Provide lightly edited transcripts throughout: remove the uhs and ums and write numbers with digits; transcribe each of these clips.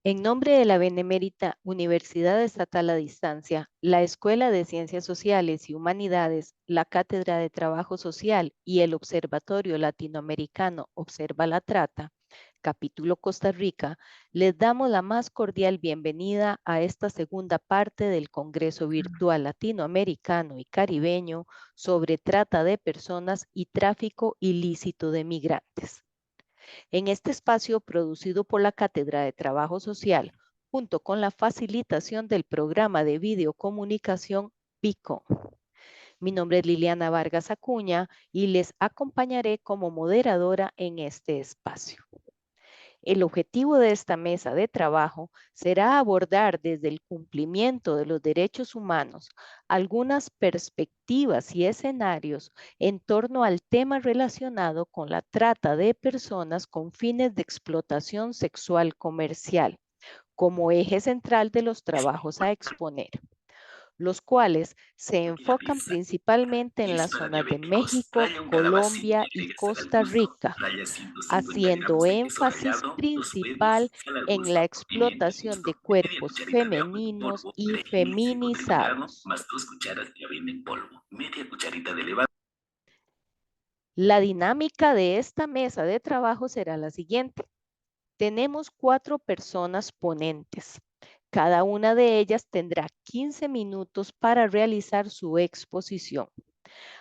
En nombre de la Benemérita Universidad Estatal a Distancia, la Escuela de Ciencias Sociales y Humanidades, la Cátedra de Trabajo Social y el Observatorio Latinoamericano Observa la Trata, capítulo Costa Rica, les damos la más cordial bienvenida a esta segunda parte del Congreso Virtual Latinoamericano y Caribeño sobre trata de personas y tráfico ilícito de migrantes. En este espacio producido por la Cátedra de Trabajo Social, junto con la facilitación del programa de videocomunicación PICO. Mi nombre es Liliana Vargas Acuña y les acompañaré como moderadora en este espacio. El objetivo de esta mesa de trabajo será abordar desde el cumplimiento de los derechos humanos algunas perspectivas y escenarios en torno al tema relacionado con la trata de personas con fines de explotación sexual comercial, como eje central de los trabajos a exponer, los cuales se enfocan principalmente en las zonas de México, Colombia y Costa Rica, haciendo énfasis principal en la explotación de cuerpos femeninos y feminizados. Más 2 cucharas de avena en polvo, media cucharita de levadura. La dinámica de esta mesa de trabajo será la siguiente. Tenemos 4 personas ponentes. Cada una de ellas tendrá 15 minutos para realizar su exposición.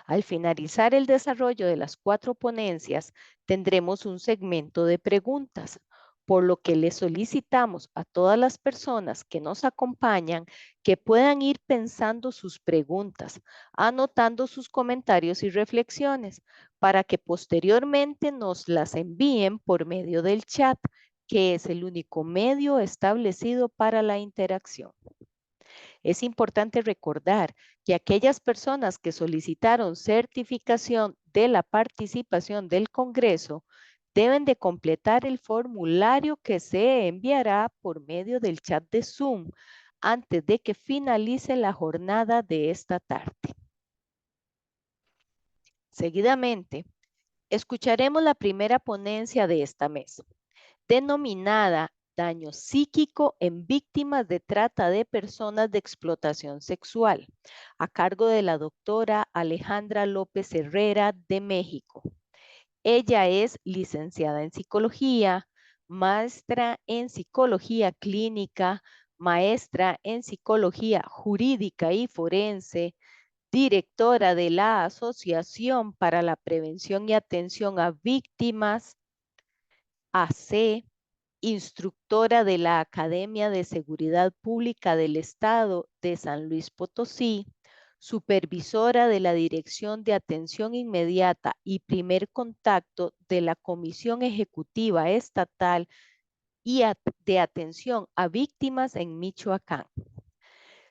Al finalizar el desarrollo de las 4 ponencias, tendremos un segmento de preguntas, por lo que les solicitamos a todas las personas que nos acompañan que puedan ir pensando sus preguntas, anotando sus comentarios y reflexiones, para que posteriormente nos las envíen por medio del chat, que es el único medio establecido para la interacción. Es importante recordar que aquellas personas que solicitaron certificación de la participación del Congreso deben de completar el formulario que se enviará por medio del chat de Zoom antes de que finalice la jornada de esta tarde. Seguidamente, escucharemos la primera ponencia de esta mesa, denominada Daño psíquico en víctimas de trata de personas de explotación sexual, a cargo de la doctora Alejandra López Herrera de México. Ella es licenciada en psicología, maestra en psicología clínica, maestra en psicología jurídica y forense, directora de la Asociación para la Prevención y Atención a Víctimas, AC, instructora de la Academia de Seguridad Pública del Estado de San Luis Potosí, supervisora de la Dirección de Atención Inmediata y Primer Contacto de la Comisión Ejecutiva Estatal y de Atención a Víctimas en Michoacán,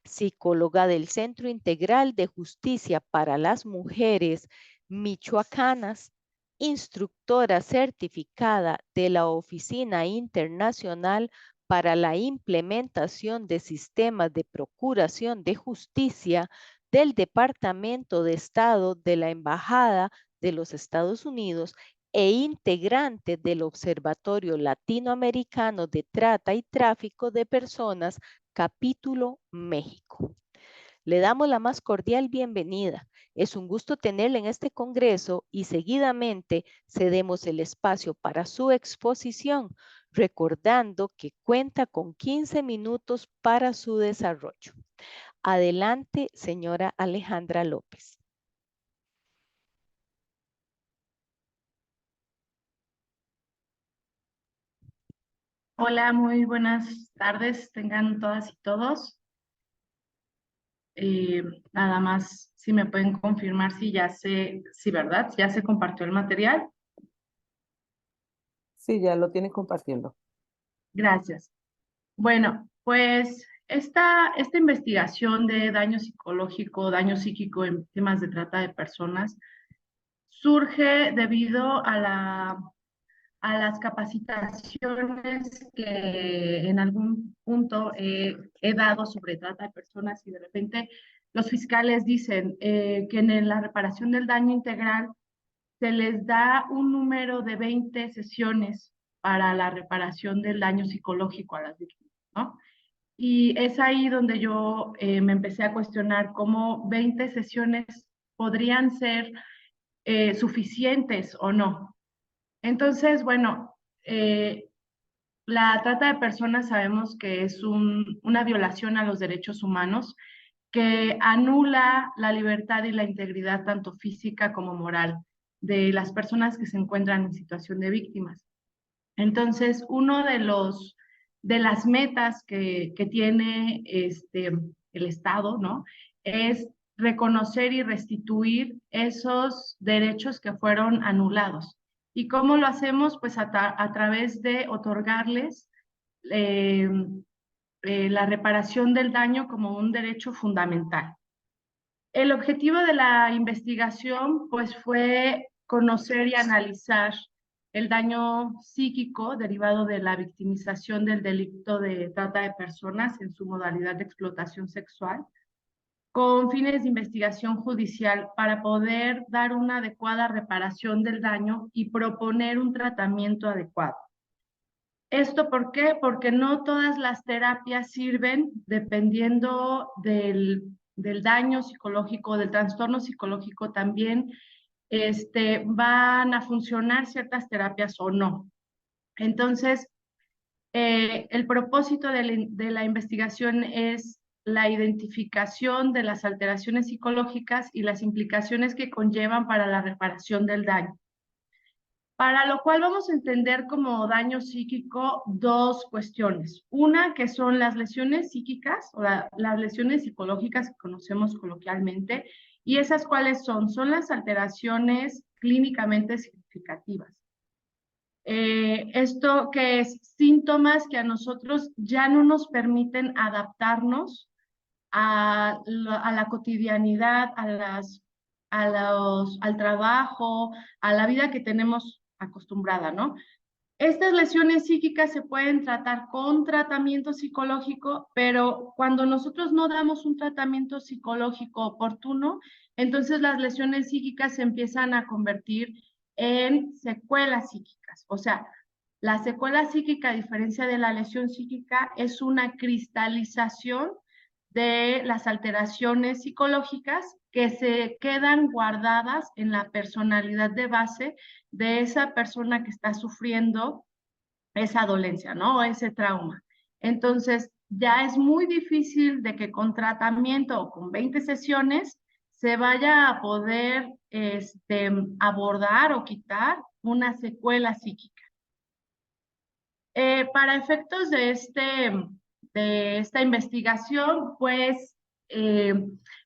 psicóloga del Centro Integral de Justicia para las Mujeres Michoacanas, instructora certificada de la Oficina Internacional para la Implementación de Sistemas de Procuración de Justicia del Departamento de Estado de la Embajada de los Estados Unidos e integrante del Observatorio Latinoamericano de Trata y Tráfico de Personas, capítulo México. Le damos la más cordial bienvenida. Es un gusto tenerla en este congreso y seguidamente cedemos el espacio para su exposición, recordando que cuenta con 15 minutos para su desarrollo. Adelante, señora Alejandra López. Hola, muy buenas tardes, tengan todas y todos. Eh, Nada más, si me pueden confirmar si ¿verdad? Ya se compartió el material. Sí, ya lo tienes compartiendo. Gracias. Bueno, pues esta investigación de daño psicológico, daño psíquico en víctimas de trata de personas surge debido a las capacitaciones que en algún punto he dado sobre trata de personas y de repente los fiscales dicen que en la reparación del daño integral se les da un número de 20 sesiones para la reparación del daño psicológico a las víctimas, ¿no? Y es ahí donde yo me empecé a cuestionar cómo 20 sesiones podrían ser suficientes o no. Entonces, bueno, la trata de personas sabemos que es una violación a los derechos humanos que anula la libertad y la integridad tanto física como moral de las personas que se encuentran en situación de víctimas. Entonces, uno de las metas que tiene el Estado, ¿no? Es reconocer y restituir esos derechos que fueron anulados. ¿Y cómo lo hacemos? Pues a través de otorgarles la reparación del daño como un derecho fundamental. El objetivo de la investigación, pues, fue conocer y analizar el daño psíquico derivado de la victimización del delito de trata de personas en su modalidad de explotación sexual, con fines de investigación judicial para poder dar una adecuada reparación del daño y proponer un tratamiento adecuado. ¿Esto por qué? Porque no todas las terapias sirven dependiendo del daño psicológico, del trastorno psicológico también, van a funcionar ciertas terapias o no. Entonces, el propósito de la investigación es la identificación de las alteraciones psicológicas y las implicaciones que conllevan para la reparación del daño. Para lo cual vamos a entender como daño psíquico dos cuestiones. Una, que son las lesiones psíquicas o las lesiones psicológicas que conocemos coloquialmente. ¿Y esas cuáles son? Son las alteraciones clínicamente significativas. Esto que es síntomas que a nosotros ya no nos permiten adaptarnos a la cotidianidad, al trabajo, a la vida que tenemos acostumbrada, ¿no? Estas lesiones psíquicas se pueden tratar con tratamiento psicológico, pero cuando nosotros no damos un tratamiento psicológico oportuno, entonces las lesiones psíquicas se empiezan a convertir en secuelas psíquicas. O sea, la secuela psíquica, a diferencia de la lesión psíquica, es una cristalización de las alteraciones psicológicas que se quedan guardadas en la personalidad de base de esa persona que está sufriendo esa dolencia, ¿no? Ese trauma. Entonces, ya es muy difícil de que con tratamiento o con 20 sesiones se vaya a poder abordar o quitar una secuela psíquica. Para efectos de esta investigación, pues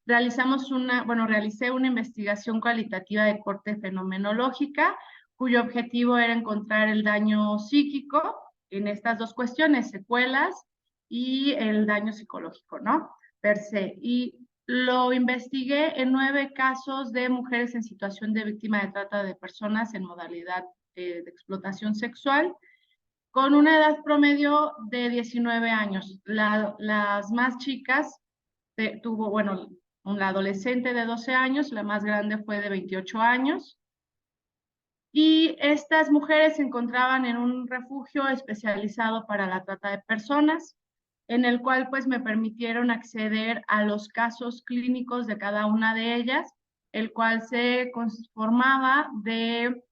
realicé una investigación cualitativa de corte fenomenológica, cuyo objetivo era encontrar el daño psíquico en estas dos cuestiones, secuelas y el daño psicológico, ¿no? Per se. Y lo investigué en 9 casos de mujeres en situación de víctima de trata de personas en modalidad de explotación sexual, con una edad promedio de 19 años. Las más chicas una adolescente de 12 años, la más grande fue de 28 años. Y estas mujeres se encontraban en un refugio especializado para la trata de personas, en el cual pues me permitieron acceder a los casos clínicos de cada una de ellas, el cual se conformaba de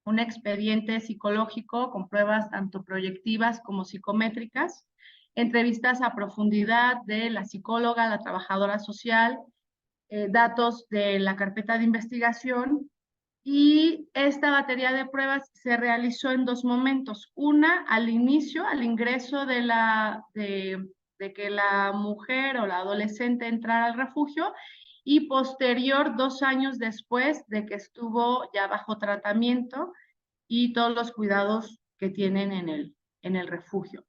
un expediente psicológico con pruebas tanto proyectivas como psicométricas, entrevistas a profundidad de la psicóloga, la trabajadora social, datos de la carpeta de investigación, y esta batería de pruebas se realizó en 2 momentos. Una, al inicio, al ingreso de que la mujer o la adolescente entrara al refugio, y posterior 2 años después de que estuvo ya bajo tratamiento y todos los cuidados que tienen en el refugio.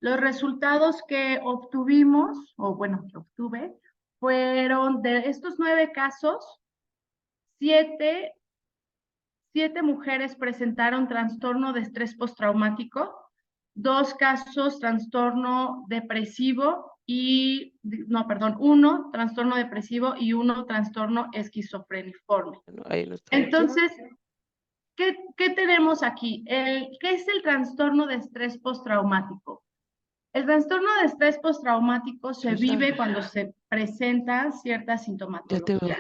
Los resultados que obtuvimos, que obtuve, fueron de estos 9 casos, 7 mujeres presentaron trastorno de estrés postraumático, 2 casos trastorno depresivo uno trastorno depresivo y 1 trastorno esquizofreniforme. Bueno, ahí lo está. Entonces, ¿Qué tenemos aquí? ¿Qué es el trastorno de estrés postraumático? El trastorno de estrés postraumático se vive cuando se presenta cierta sintomatología.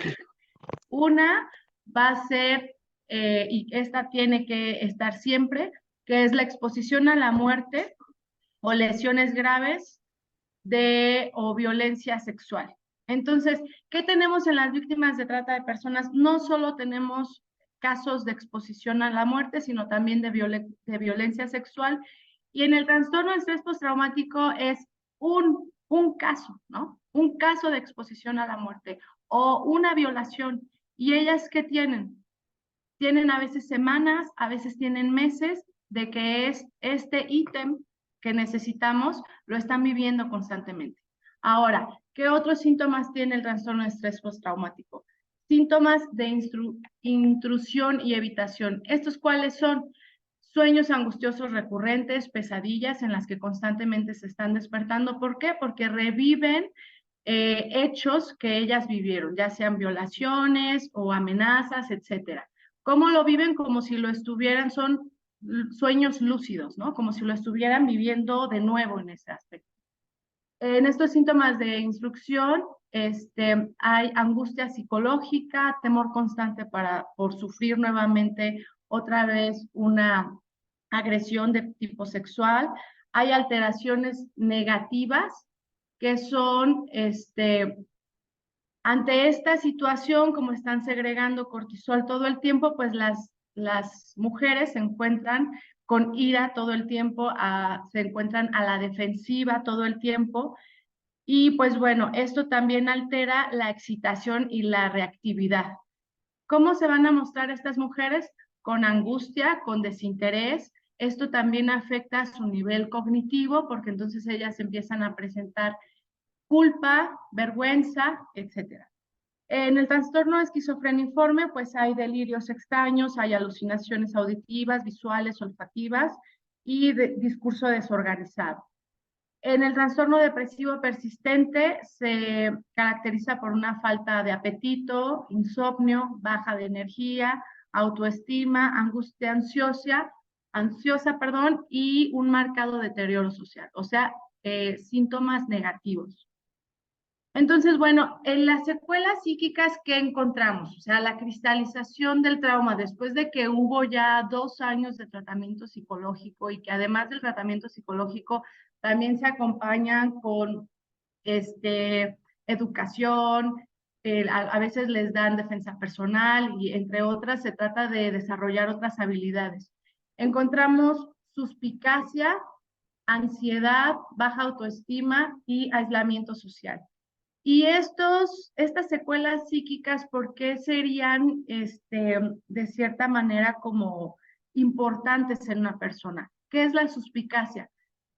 Una va a ser, y esta tiene que estar siempre, que es la exposición a la muerte o lesiones graves o violencia sexual. Entonces, ¿qué tenemos en las víctimas de trata de personas? No solo tenemos casos de exposición a la muerte, sino también de violencia sexual. Y en el trastorno de estrés postraumático es un caso, ¿no? Un caso de exposición a la muerte o una violación. ¿Y ellas qué tienen? Tienen a veces semanas, a veces tienen meses de que es este ítem que necesitamos, lo están viviendo constantemente. Ahora, ¿qué otros síntomas tiene el trastorno de estrés postraumático? Síntomas de intrusión y evitación. ¿Estos cuáles son? Sueños angustiosos recurrentes, pesadillas en las que constantemente se están despertando. ¿Por qué? Porque reviven hechos que ellas vivieron, ya sean violaciones o amenazas, etcétera. ¿Cómo lo viven? Como si lo estuvieran, son sueños lúcidos, ¿no? Como si lo estuvieran viviendo de nuevo en ese aspecto. En estos síntomas de instrucción, hay angustia psicológica, temor constante por sufrir nuevamente otra vez una agresión de tipo sexual. Hay alteraciones negativas que son, ante esta situación, como están segregando cortisol todo el tiempo, pues las mujeres se encuentran con ira todo el tiempo, se encuentran a la defensiva todo el tiempo. Y pues bueno, esto también altera la excitación y la reactividad. ¿Cómo se van a mostrar estas mujeres? Con angustia, con desinterés. Esto también afecta su nivel cognitivo porque entonces ellas empiezan a presentar culpa, vergüenza, etc. En el trastorno esquizofreniforme, pues hay delirios extraños, hay alucinaciones auditivas, visuales, olfativas y discurso desorganizado. En el trastorno depresivo persistente se caracteriza por una falta de apetito, insomnio, baja de energía, autoestima, angustia ansiosa, y un marcado deterioro social, o sea, síntomas negativos. Entonces, bueno, en las secuelas psíquicas, ¿qué encontramos? O sea, la cristalización del trauma después de que hubo ya 2 años de tratamiento psicológico y que además del tratamiento psicológico también se acompañan con educación, a veces les dan defensa personal y entre otras se trata de desarrollar otras habilidades. Encontramos suspicacia, ansiedad, baja autoestima y aislamiento social. Y estas secuelas psíquicas, ¿por qué serían de cierta manera como importantes en una persona? ¿Qué es la suspicacia?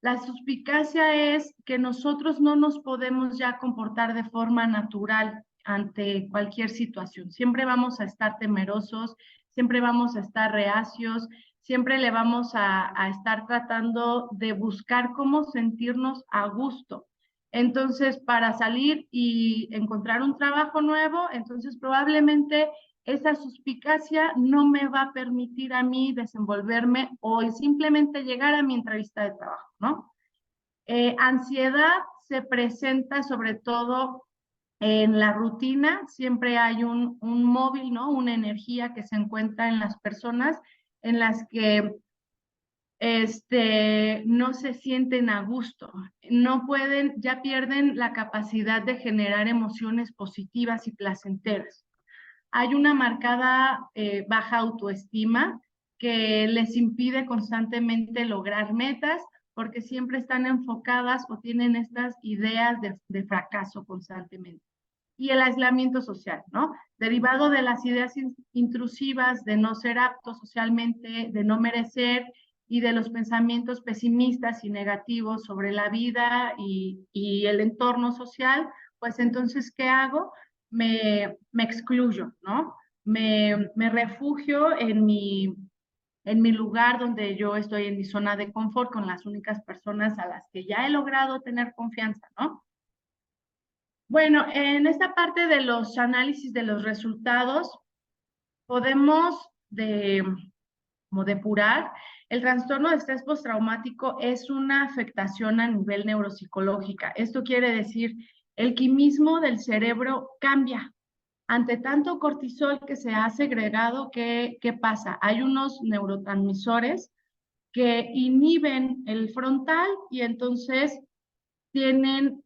La suspicacia es que nosotros no nos podemos ya comportar de forma natural ante cualquier situación. Siempre vamos a estar temerosos, siempre vamos a estar reacios, siempre le vamos a estar tratando de buscar cómo sentirnos a gusto. Entonces, para salir y encontrar un trabajo nuevo, entonces probablemente esa suspicacia no me va a permitir a mí desenvolverme o simplemente llegar a mi entrevista de trabajo, ¿no? Ansiedad se presenta sobre todo en la rutina, siempre hay un móvil, ¿no? Una energía que se encuentra en las personas en las que no se sienten a gusto, no pueden, ya pierden la capacidad de generar emociones positivas y placenteras. Hay una marcada baja autoestima que les impide constantemente lograr metas porque siempre están enfocadas o tienen estas ideas de fracaso constantemente. Y el aislamiento social, ¿no? Derivado de las ideas intrusivas de no ser apto socialmente, de no merecer y de los pensamientos pesimistas y negativos sobre la vida y el entorno social, pues entonces, ¿qué hago? Me excluyo, ¿no? Me refugio en mi lugar donde yo estoy en mi zona de confort con las únicas personas a las que ya he logrado tener confianza, ¿no? Bueno, en esta parte de los análisis de los resultados, podemos como depurar, el trastorno de estrés postraumático es una afectación a nivel neuropsicológica. Esto quiere decir, el quimismo del cerebro cambia. Ante tanto cortisol que se ha segregado, ¿qué pasa? Hay unos neurotransmisores que inhiben el frontal y entonces tienen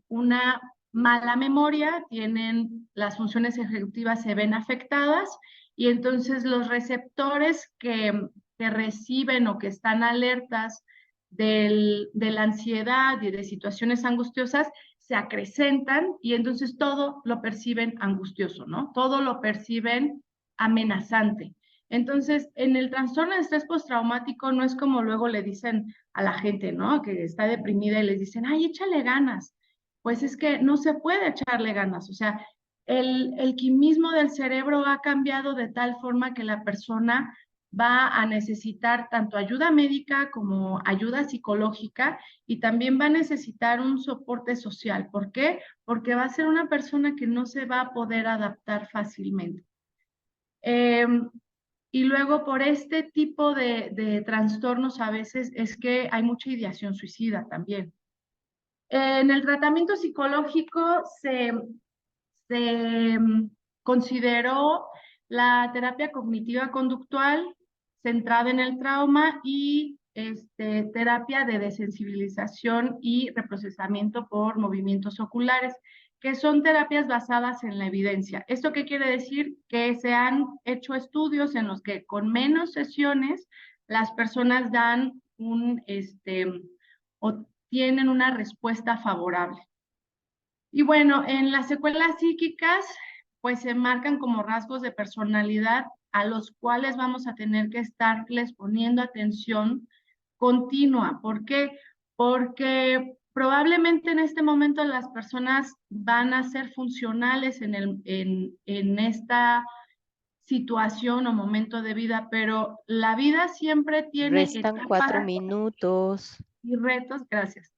una mala memoria, tienen las funciones ejecutivas se ven afectadas y entonces los receptores que reciben o que están alertas de la ansiedad y de situaciones angustiosas se acrecentan y entonces todo lo perciben angustioso, ¿no? Todo lo perciben amenazante. Entonces, en el trastorno de estrés postraumático no es como luego le dicen a la gente, ¿no? Que está deprimida y les dicen, ay, échale ganas. Pues es que no se puede echarle ganas. O sea, el quimismo del cerebro ha cambiado de tal forma que la persona va a necesitar tanto ayuda médica como ayuda psicológica y también va a necesitar un soporte social. ¿Por qué? Porque va a ser una persona que no se va a poder adaptar fácilmente. Y luego por este tipo de trastornos a veces es que hay mucha ideación suicida también. En el tratamiento psicológico se consideró la terapia cognitiva conductual centrada en el trauma y terapia de desensibilización y reprocesamiento por movimientos oculares, que son terapias basadas en la evidencia. ¿Esto qué quiere decir? Que se han hecho estudios en los que con menos sesiones las personas dan o tienen una respuesta favorable. Y bueno, en las secuelas psíquicas, pues se marcan como rasgos de personalidad a los cuales vamos a tener que estarles poniendo atención continua. ¿Por qué? Porque probablemente en este momento las personas van a ser funcionales en esta situación o momento de vida, pero la vida siempre tiene Restan 4 etapas minutos. y retos. Gracias.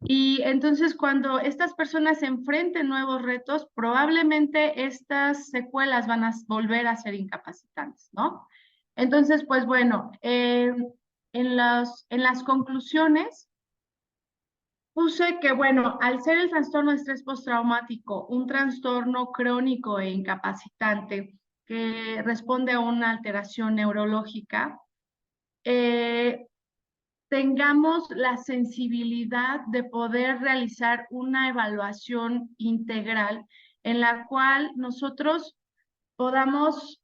Y entonces cuando estas personas se enfrenten nuevos retos, probablemente estas secuelas van a volver a ser incapacitantes, ¿no? Entonces, pues bueno, en las conclusiones puse que, bueno, al ser el trastorno de estrés postraumático un trastorno crónico e incapacitante que responde a una alteración neurológica, tengamos la sensibilidad de poder realizar una evaluación integral en la cual nosotros podamos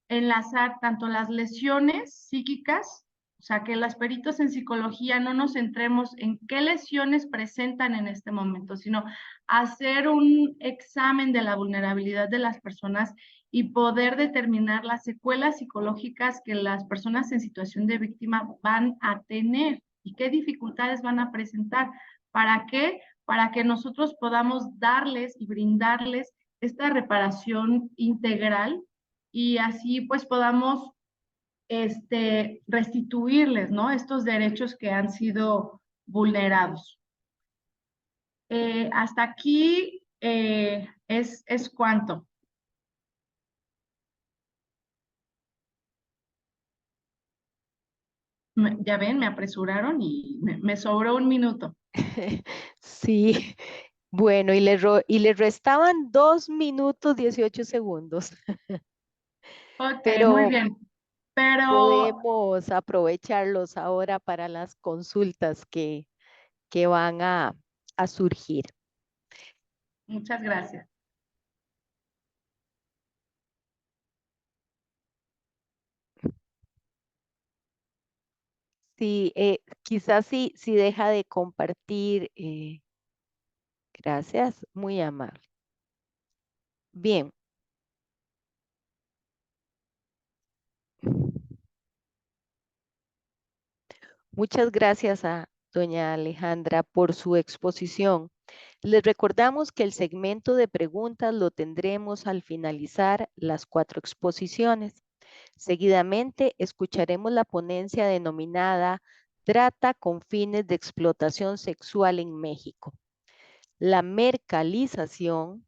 enlazar tanto las lesiones psíquicas, o sea, que los peritos en psicología no nos centremos en qué lesiones presentan en este momento, sino hacer un examen de la vulnerabilidad de las personas y poder determinar las secuelas psicológicas que las personas en situación de víctima van a tener y qué dificultades van a presentar. ¿Para qué? Para que nosotros podamos darles y brindarles esta reparación integral y así pues podamos restituirles, ¿no? Estos derechos que han sido vulnerados. Hasta aquí es cuanto. Ya ven, me apresuraron y me sobró un minuto. Sí, bueno, y le restaban 2 minutos 18 segundos, Ok, muy pero bien. Pero podemos aprovecharlos ahora para las consultas que van a surgir. muchas gracias. Sí, quizás si deja de compartir. Gracias, muy amable. Bien. Muchas gracias a doña Alejandra por su exposición. Les recordamos que el segmento de preguntas lo tendremos al finalizar las 4 exposiciones. Seguidamente escucharemos la ponencia denominada Trata con fines de explotación sexual en México. La mercantilización,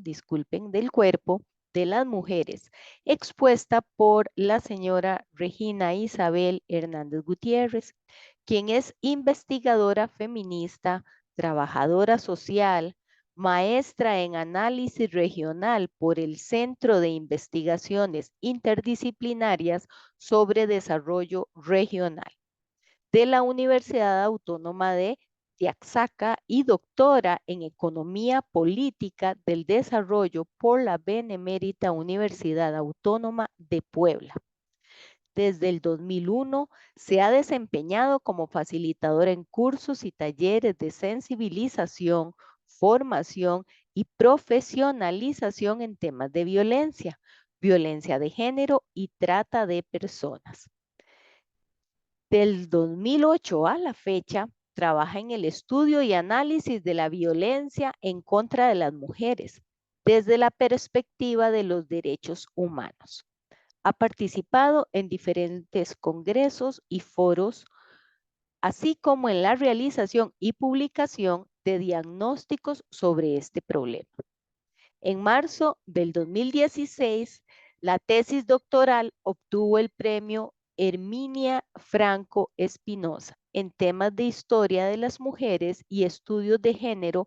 disculpen, del cuerpo de las mujeres, expuesta por la señora Regina Isabel Hernández Gutiérrez, quien es investigadora feminista, trabajadora social, maestra en análisis regional por el Centro de Investigaciones Interdisciplinarias sobre Desarrollo Regional de la Universidad Autónoma de Oaxaca y doctora en Economía Política del Desarrollo por la Benemérita Universidad Autónoma de Puebla. Desde el 2001 se ha desempeñado como facilitadora en cursos y talleres de sensibilización, formación y profesionalización en temas de violencia, violencia de género y trata de personas. Del 2008 a la fecha, trabaja en el estudio y análisis de la violencia en contra de las mujeres desde la perspectiva de los derechos humanos. Ha participado en diferentes congresos y foros, así como en la realización y publicación de diagnósticos sobre este problema. En marzo del 2016, la tesis doctoral obtuvo el premio Herminia Franco Espinosa en temas de historia de las mujeres y estudios de género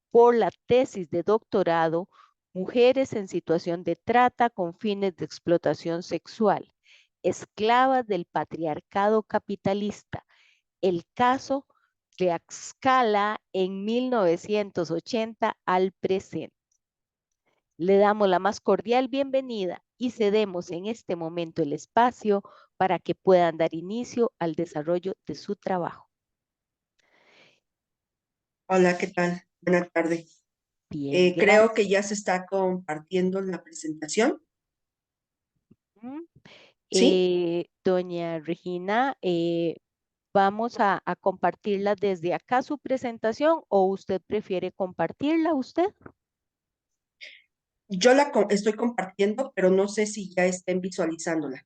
por la tesis de doctorado Mujeres en situación de trata con fines de explotación sexual, esclavas del patriarcado capitalista, el caso Tlaxcala en 1980 al presente. Le damos la más cordial bienvenida y cedemos en este momento el espacio para que puedan dar inicio al desarrollo de su trabajo. Hola, ¿qué tal? Buenas tardes. Bien, Creo gracias. que ya se está compartiendo la presentación, ¿sí? Doña Regina, vamos a compartirla desde acá su presentación o usted prefiere compartirla usted? Yo estoy compartiendo, pero no sé si ya estén visualizándola.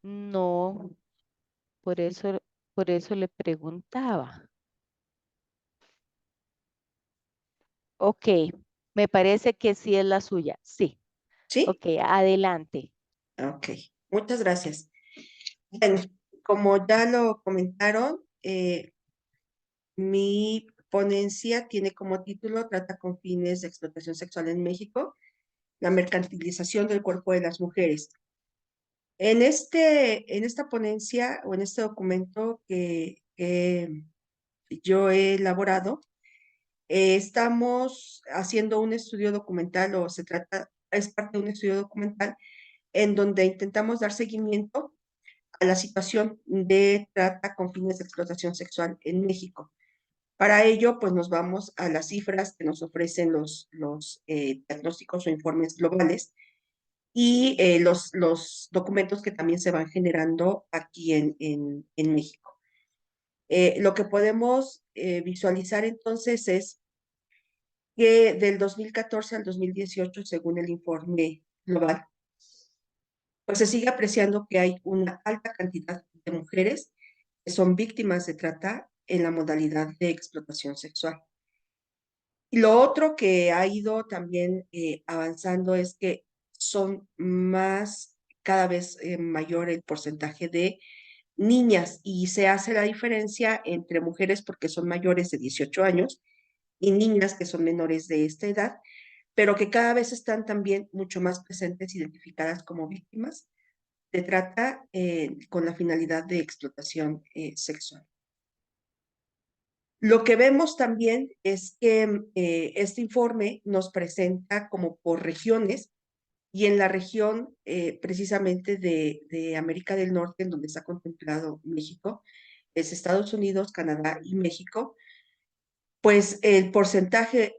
No, por eso le preguntaba. Ok, me parece que sí es la suya. Sí. ¿Sí? Ok, adelante. Ok, muchas gracias. Bueno, como ya lo comentaron, mi ponencia tiene como título Trata con fines de explotación sexual en México, la mercantilización del cuerpo de las mujeres. En esta ponencia o en este documento que yo he elaborado, estamos haciendo un estudio documental o es parte de un estudio documental en donde intentamos dar seguimiento a la situación de trata con fines de explotación sexual en México. Para ello, pues nos vamos a las cifras que nos ofrecen los diagnósticos o informes globales y los documentos que también se van generando aquí en México. Lo que podemos visualizar entonces es que del 2014 al 2018, según el informe global, pues se sigue apreciando que hay una alta cantidad de mujeres que son víctimas de trata en la modalidad de explotación sexual. Y lo otro que ha ido también avanzando es que son cada vez mayor el porcentaje de niñas y se hace la diferencia entre mujeres porque son mayores de 18 años y niñas que son menores de esta edad, pero que cada vez están también mucho más presentes, identificadas como víctimas de trata con la finalidad de explotación sexual. Lo que vemos también es que este informe nos presenta como por regiones y en la región precisamente de América del Norte, en donde está contemplado México, es Estados Unidos, Canadá y México, pues el porcentaje,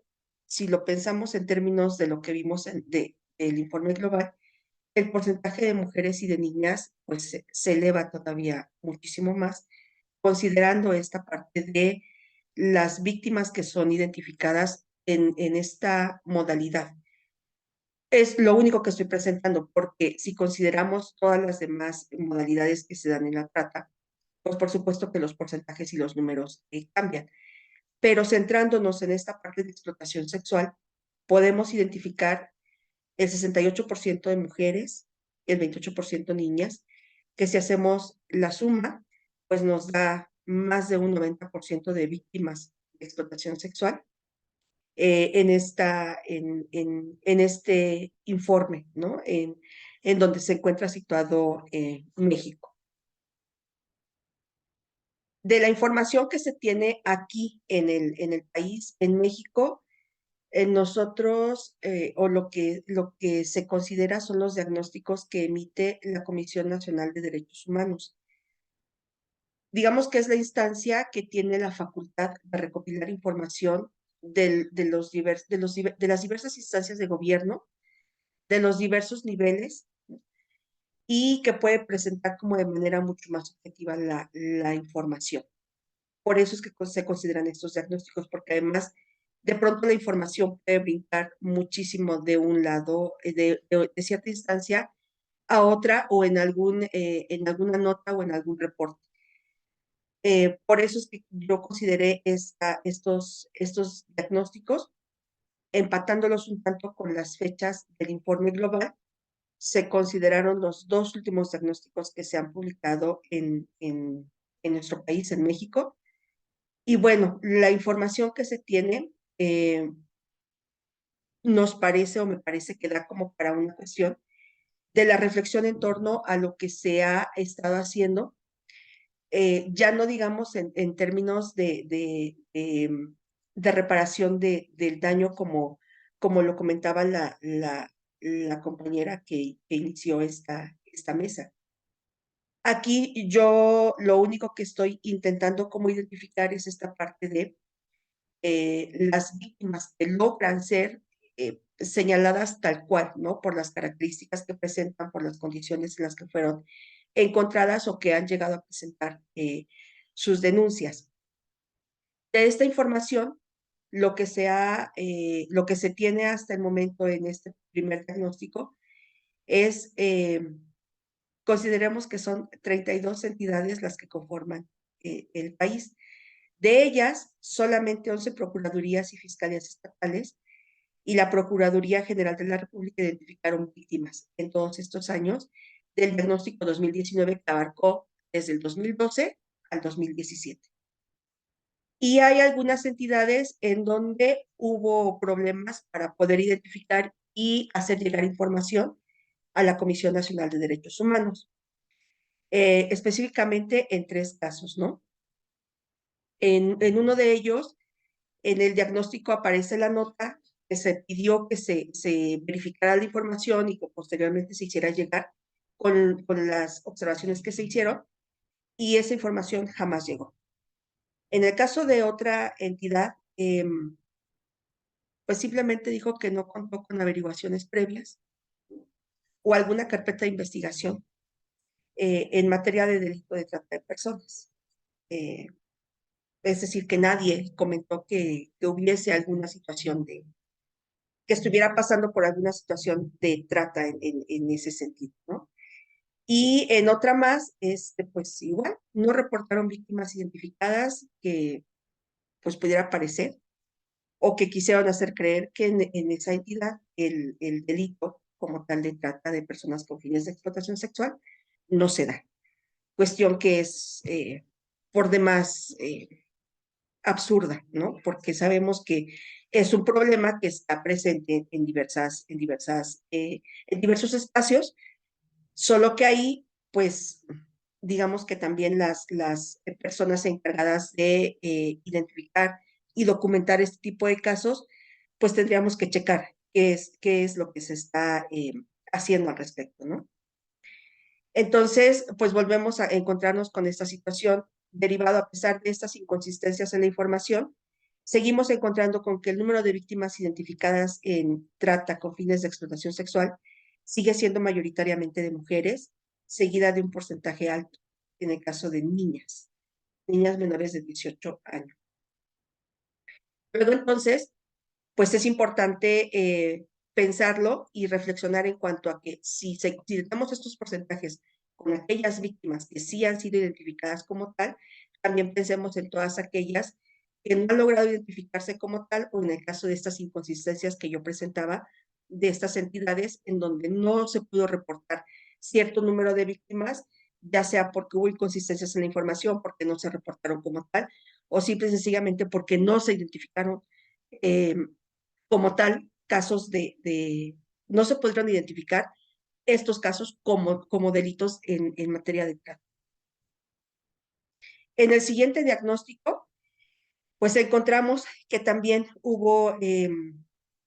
si lo pensamos en términos de lo que vimos del informe global, el porcentaje de mujeres y de niñas pues se eleva todavía muchísimo más, considerando esta parte de las víctimas que son identificadas en esta modalidad. Es lo único que estoy presentando, porque si consideramos todas las demás modalidades que se dan en la trata, pues por supuesto que los porcentajes y los números cambian. Pero centrándonos en esta parte de explotación sexual, podemos identificar el 68% de mujeres, el 28% niñas, que si hacemos la suma, pues nos da más de un 90% de víctimas de explotación sexual en este informe, ¿no? En donde se encuentra situado México. De la información que se tiene aquí en el país, en México, nosotros, o lo que se considera son los diagnósticos que emite la Comisión Nacional de Derechos Humanos. Digamos que es la instancia que tiene la facultad de recopilar información de las diversas instancias de gobierno, de los diversos niveles, y que puede presentar como de manera mucho más objetiva la información. Por eso es que se consideran estos diagnósticos, porque además de pronto la información puede brincar muchísimo de un lado, de cierta instancia a otra, o en alguna nota o en algún reporte. Por eso es que yo consideré estos diagnósticos, empatándolos un tanto con las fechas del informe global. Se consideraron los dos últimos diagnósticos que se han publicado en nuestro país, en México. Y bueno, la información que se tiene nos parece, o me parece que da como para una cuestión de la reflexión en torno a lo que se ha estado haciendo, ya no digamos en términos de reparación del daño como lo comentaba la compañera que inició esta mesa. Aquí yo lo único que estoy intentando como identificar es esta parte de las víctimas que logran ser señaladas tal cual, ¿no? Por las características que presentan, por las condiciones en las que fueron encontradas o que han llegado a presentar sus denuncias. De esta información, lo que se tiene hasta el momento en este primer diagnóstico es, consideremos que son 32 entidades las que conforman el país. De ellas, solamente 11 procuradurías y fiscalías estatales y la Procuraduría General de la República identificaron víctimas en todos estos años del diagnóstico 2019 que abarcó desde el 2012 al 2017. Y hay algunas entidades en donde hubo problemas para poder identificar y hacer llegar información a la Comisión Nacional de Derechos Humanos, específicamente en 3 casos, ¿no? En uno de ellos, en el diagnóstico aparece la nota que se pidió que se verificara la información y que posteriormente se hiciera llegar con las observaciones que se hicieron, y esa información jamás llegó. En el caso de otra entidad, pues simplemente dijo que no contó con averiguaciones previas o alguna carpeta de investigación en materia de delito de trata de personas. Es decir, que nadie comentó que hubiese alguna situación que estuviera pasando por alguna situación de trata en ese sentido, ¿no? Y en otra más, pues igual, no reportaron víctimas identificadas que pues pudiera parecer, o que quisieron hacer creer que en esa entidad el delito como tal de trata de personas con fines de explotación sexual no se da. Cuestión que es por demás absurda, ¿no? Porque sabemos que es un problema que está presente en diversos espacios, solo que ahí, pues, digamos que también las personas encargadas de identificar y documentar este tipo de casos, pues tendríamos que checar qué es lo que se está haciendo al respecto, ¿no? Entonces, pues volvemos a encontrarnos con esta situación derivado a pesar de estas inconsistencias en la información. Seguimos encontrando con que el número de víctimas identificadas en trata con fines de explotación sexual sigue siendo mayoritariamente de mujeres, seguida de un porcentaje alto en el caso de niñas menores de 18 años. Luego entonces, pues es importante pensarlo y reflexionar en cuanto a que si tenemos estos porcentajes con aquellas víctimas que sí han sido identificadas como tal, también pensemos en todas aquellas que no han logrado identificarse como tal, o en el caso de estas inconsistencias que yo presentaba, de estas entidades en donde no se pudo reportar cierto número de víctimas, ya sea porque hubo inconsistencias en la información, porque no se reportaron como tal, o simple y sencillamente porque no se identificaron como tal casos no se pudieron identificar estos casos como delitos en materia de trata. En el siguiente diagnóstico, pues encontramos que también hubo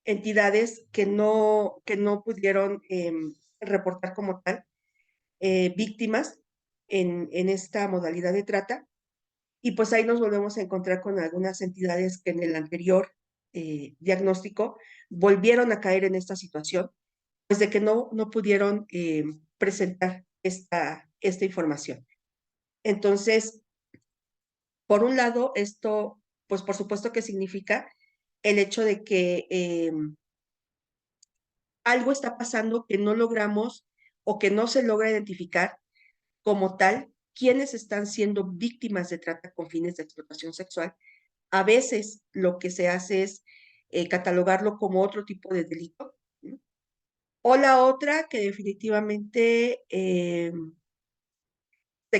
entidades que no pudieron reportar como tal víctimas en esta modalidad de trata. Y pues ahí nos volvemos a encontrar con algunas entidades que en el anterior diagnóstico volvieron a caer en esta situación, pues de que no pudieron presentar esta información. Entonces, por un lado, esto, pues por supuesto que significa el hecho de que algo está pasando que no logramos o que no se logra identificar como tal quiénes están siendo víctimas de trata con fines de explotación sexual. A veces lo que se hace es catalogarlo como otro tipo de delito, ¿no? O la otra que definitivamente se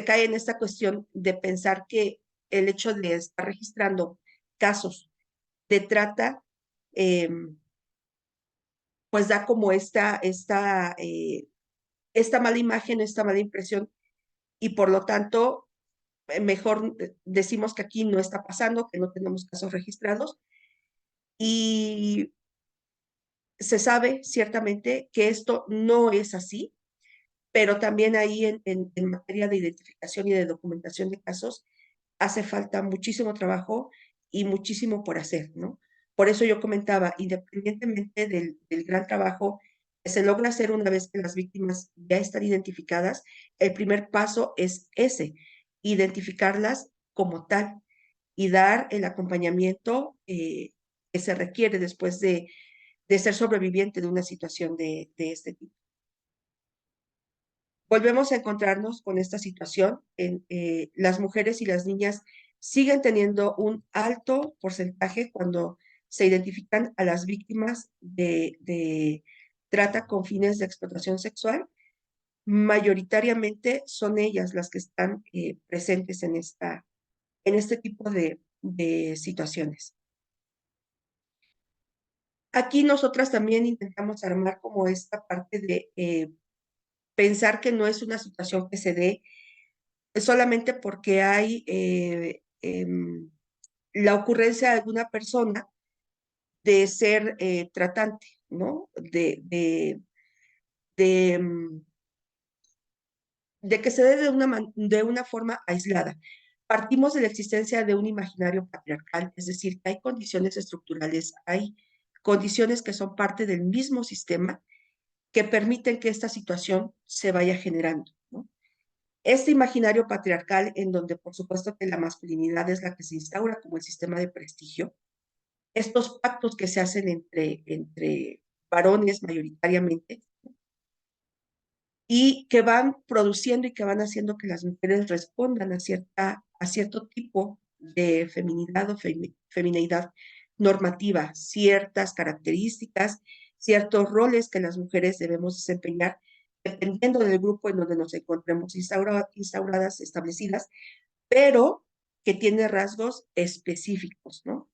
cae en esta cuestión de pensar que el hecho de estar registrando casos de trata, pues da como esta mala imagen, esta mala impresión, y por lo tanto, mejor decimos que aquí no está pasando, que no tenemos casos registrados, y se sabe ciertamente que esto no es así, pero también ahí en materia de identificación y de documentación de casos hace falta muchísimo trabajo y muchísimo por hacer, ¿no? Por eso yo comentaba, independientemente del gran trabajo que se logra hacer una vez que las víctimas ya están identificadas, el primer paso es ese, identificarlas como tal y dar el acompañamiento que se requiere después de ser sobreviviente de una situación de este tipo. Volvemos a encontrarnos con esta situación. Las mujeres y las niñas siguen teniendo un alto porcentaje cuando se identifican a las víctimas de trata con fines de explotación sexual. Mayoritariamente son ellas las que están presentes en este tipo de situaciones. Aquí nosotras también intentamos armar como esta parte de pensar que no es una situación que se dé solamente porque hay la ocurrencia de alguna persona de ser tratante, ¿no? De, mm, de que se dé de una forma aislada. Partimos de la existencia de un imaginario patriarcal, es decir, que hay condiciones estructurales, hay condiciones que son parte del mismo sistema que permiten que esta situación se vaya generando, ¿no? Este imaginario patriarcal, en donde por supuesto que la masculinidad es la que se instaura como el sistema de prestigio, estos pactos que se hacen entre varones mayoritariamente y que van produciendo y que van haciendo que las mujeres respondan a cierto tipo de feminidad o femineidad normativa, ciertas características, ciertos roles que las mujeres debemos desempeñar dependiendo del grupo en donde nos encontremos instauradas, establecidas, pero que tiene rasgos específicos, ¿no?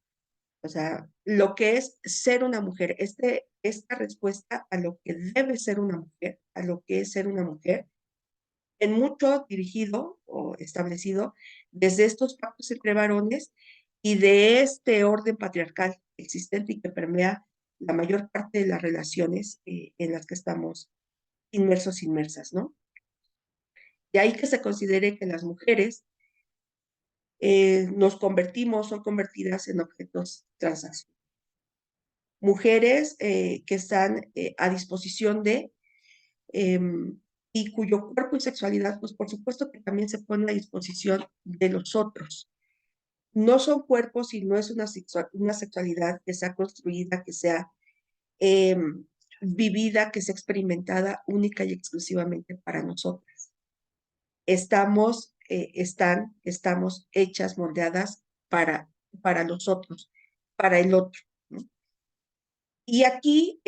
O sea, lo que es ser una mujer, esta respuesta a lo que debe ser una mujer, a lo que es ser una mujer, en mucho dirigido o establecido desde estos pactos entre varones y de este orden patriarcal existente y que permea la mayor parte de las relaciones en las que estamos inmersas, ¿no? De ahí que se considere que las mujeres son convertidas en objetos transaccionales. Mujeres que están a disposición y cuyo cuerpo y sexualidad, pues por supuesto que también se pone a disposición de los otros. No son cuerpos y no es una sexualidad que sea construida, que sea vivida, que sea experimentada única y exclusivamente para nosotras. Estamos hechas, moldeadas para los otros, para el otro, ¿no? Y aquí,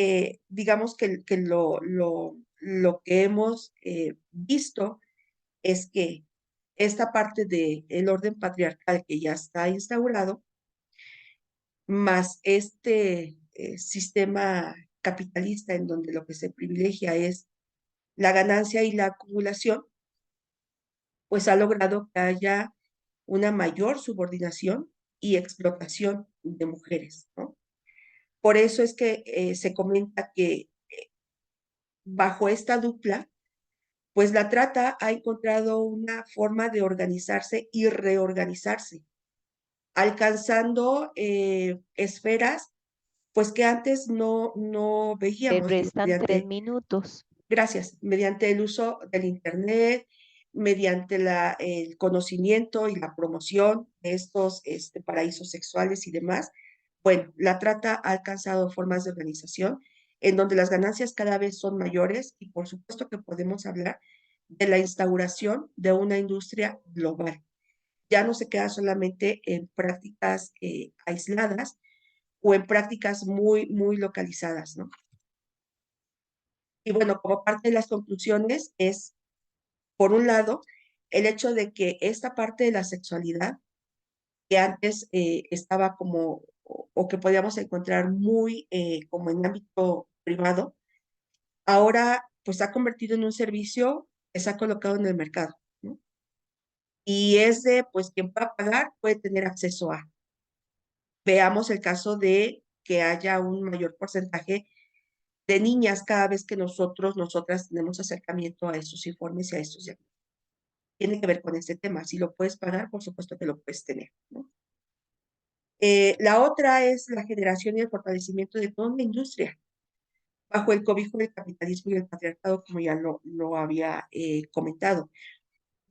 digamos que lo que hemos visto es que esta parte del orden patriarcal que ya está instaurado, más este sistema capitalista en donde lo que se privilegia es la ganancia y la acumulación, pues ha logrado que haya una mayor subordinación y explotación de mujeres, ¿no? Por eso es que se comenta que bajo esta dupla, pues la trata ha encontrado una forma de organizarse y reorganizarse, alcanzando esferas pues que antes no Te veíamos restan 3 minutos. gracias, mediante el uso del Internet, mediante el conocimiento y la promoción de estos paraísos sexuales y demás. Bueno, la trata ha alcanzado formas de organización en donde las ganancias cada vez son mayores y por supuesto que podemos hablar de la instauración de una industria global. Ya no se queda solamente en prácticas aisladas o en prácticas muy localizadas, ¿no? Y bueno, como parte de las conclusiones es, por un lado, el hecho de que esta parte de la sexualidad, que antes estaba como, o que podíamos encontrar muy como en ámbito privado, ahora pues se ha convertido en un servicio que se ha colocado en el mercado, ¿no? Y es de, pues, quien pueda pagar puede tener acceso a. Veamos el caso de que haya un mayor porcentaje de niñas cada vez que nosotras tenemos acercamiento a estos informes y a estos diagnósticos. Tiene que ver con este tema. Si lo puedes pagar, por supuesto que lo puedes tener, ¿no? La otra es la generación y el fortalecimiento de toda una industria bajo el cobijo del capitalismo y el patriarcado, como ya lo había comentado.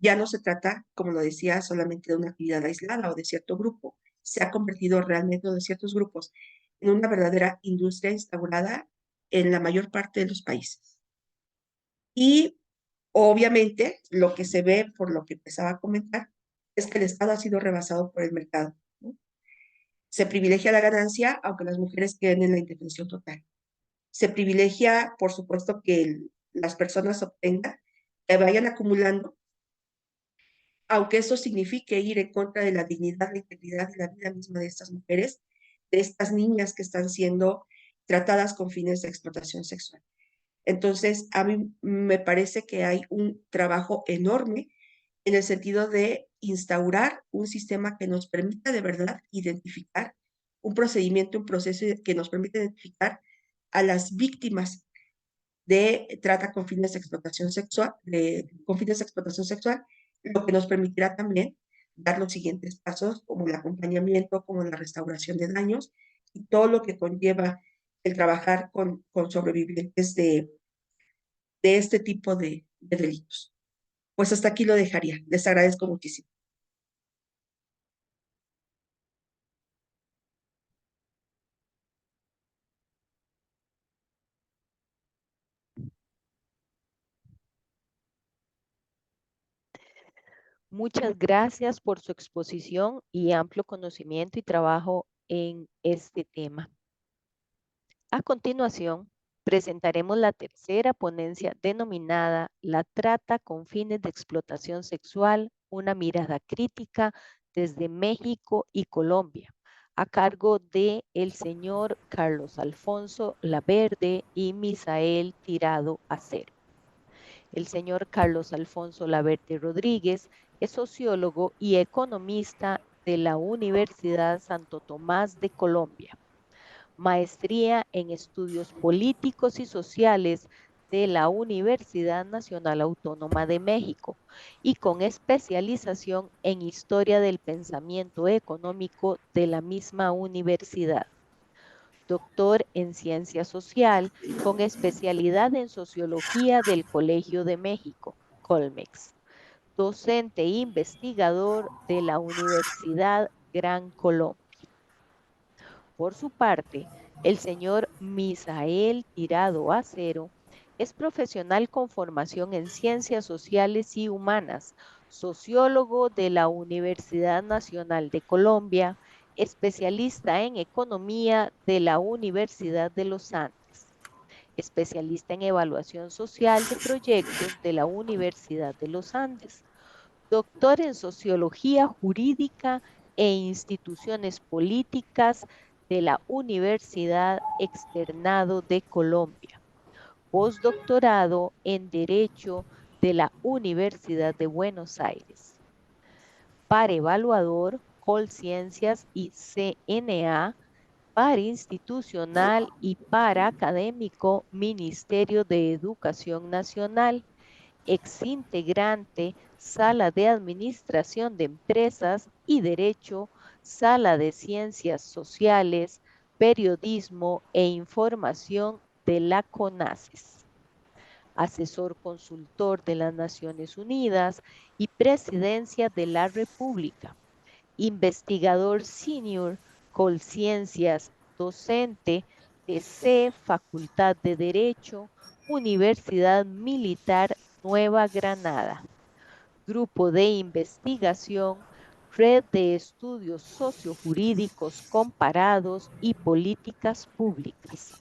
Ya no se trata, como lo decía, solamente de una actividad aislada o de cierto grupo. Se ha convertido realmente de ciertos grupos en una verdadera industria instaurada en la mayor parte de los países. Y obviamente lo que se ve, por lo que empezaba a comentar, es que el Estado ha sido rebasado por el mercado, ¿no? Se privilegia la ganancia, aunque las mujeres queden en la indefensión total. Se privilegia, por supuesto, que las personas obtengan, que vayan acumulando, aunque eso signifique ir en contra de la dignidad, la integridad y la vida misma de estas mujeres, de estas niñas que están siendo tratadas con fines de explotación sexual. Entonces, a mí me parece que hay un trabajo enorme en el sentido de instaurar un sistema que nos permita de verdad identificar un procedimiento, un proceso que nos permita identificar a las víctimas de trata con fines de explotación sexual, lo que nos permitirá también dar los siguientes pasos, como el acompañamiento, como la restauración de daños y todo lo que conlleva el trabajar con sobrevivientes de este tipo de delitos. Pues hasta aquí lo dejaría. Les agradezco muchísimo. Muchas gracias por su exposición y amplio conocimiento y trabajo en este tema. A continuación, presentaremos la tercera ponencia denominada La trata con fines de explotación sexual, una mirada crítica desde México y Colombia, a cargo de el señor Carlos Alfonso Laverde y Misael Tirado Acero. El señor Carlos Alfonso Laverde Rodríguez es sociólogo y economista de la Universidad Santo Tomás de Colombia, maestría en estudios políticos y sociales de la Universidad Nacional Autónoma de México y con especialización en historia del pensamiento económico de la misma universidad. Doctor en Ciencia Social con especialidad en Sociología del Colegio de México, Colmex. Docente e investigador de la Universidad Gran Colombia. Por su parte, el señor Misael Tirado Acero es profesional con formación en Ciencias Sociales y Humanas, sociólogo de la Universidad Nacional de Colombia, especialista en economía de la Universidad de los Andes, especialista en evaluación social de proyectos de la Universidad de los Andes, doctor en sociología jurídica e instituciones políticas de la Universidad Externado de Colombia, postdoctorado en Derecho de la Universidad de Buenos Aires. Par evaluador, Colciencias y CNA, par institucional y par académico, Ministerio de Educación Nacional, exintegrante, Sala de Administración de Empresas y Derecho, Sala de Ciencias Sociales, Periodismo e Información de la CONACYT, asesor consultor de las Naciones Unidas y Presidencia de la República, investigador senior, Colciencias, docente, TC, Facultad de Derecho, Universidad Militar Nueva Granada. Grupo de Investigación, Red de Estudios Sociojurídicos Comparados y Políticas Públicas.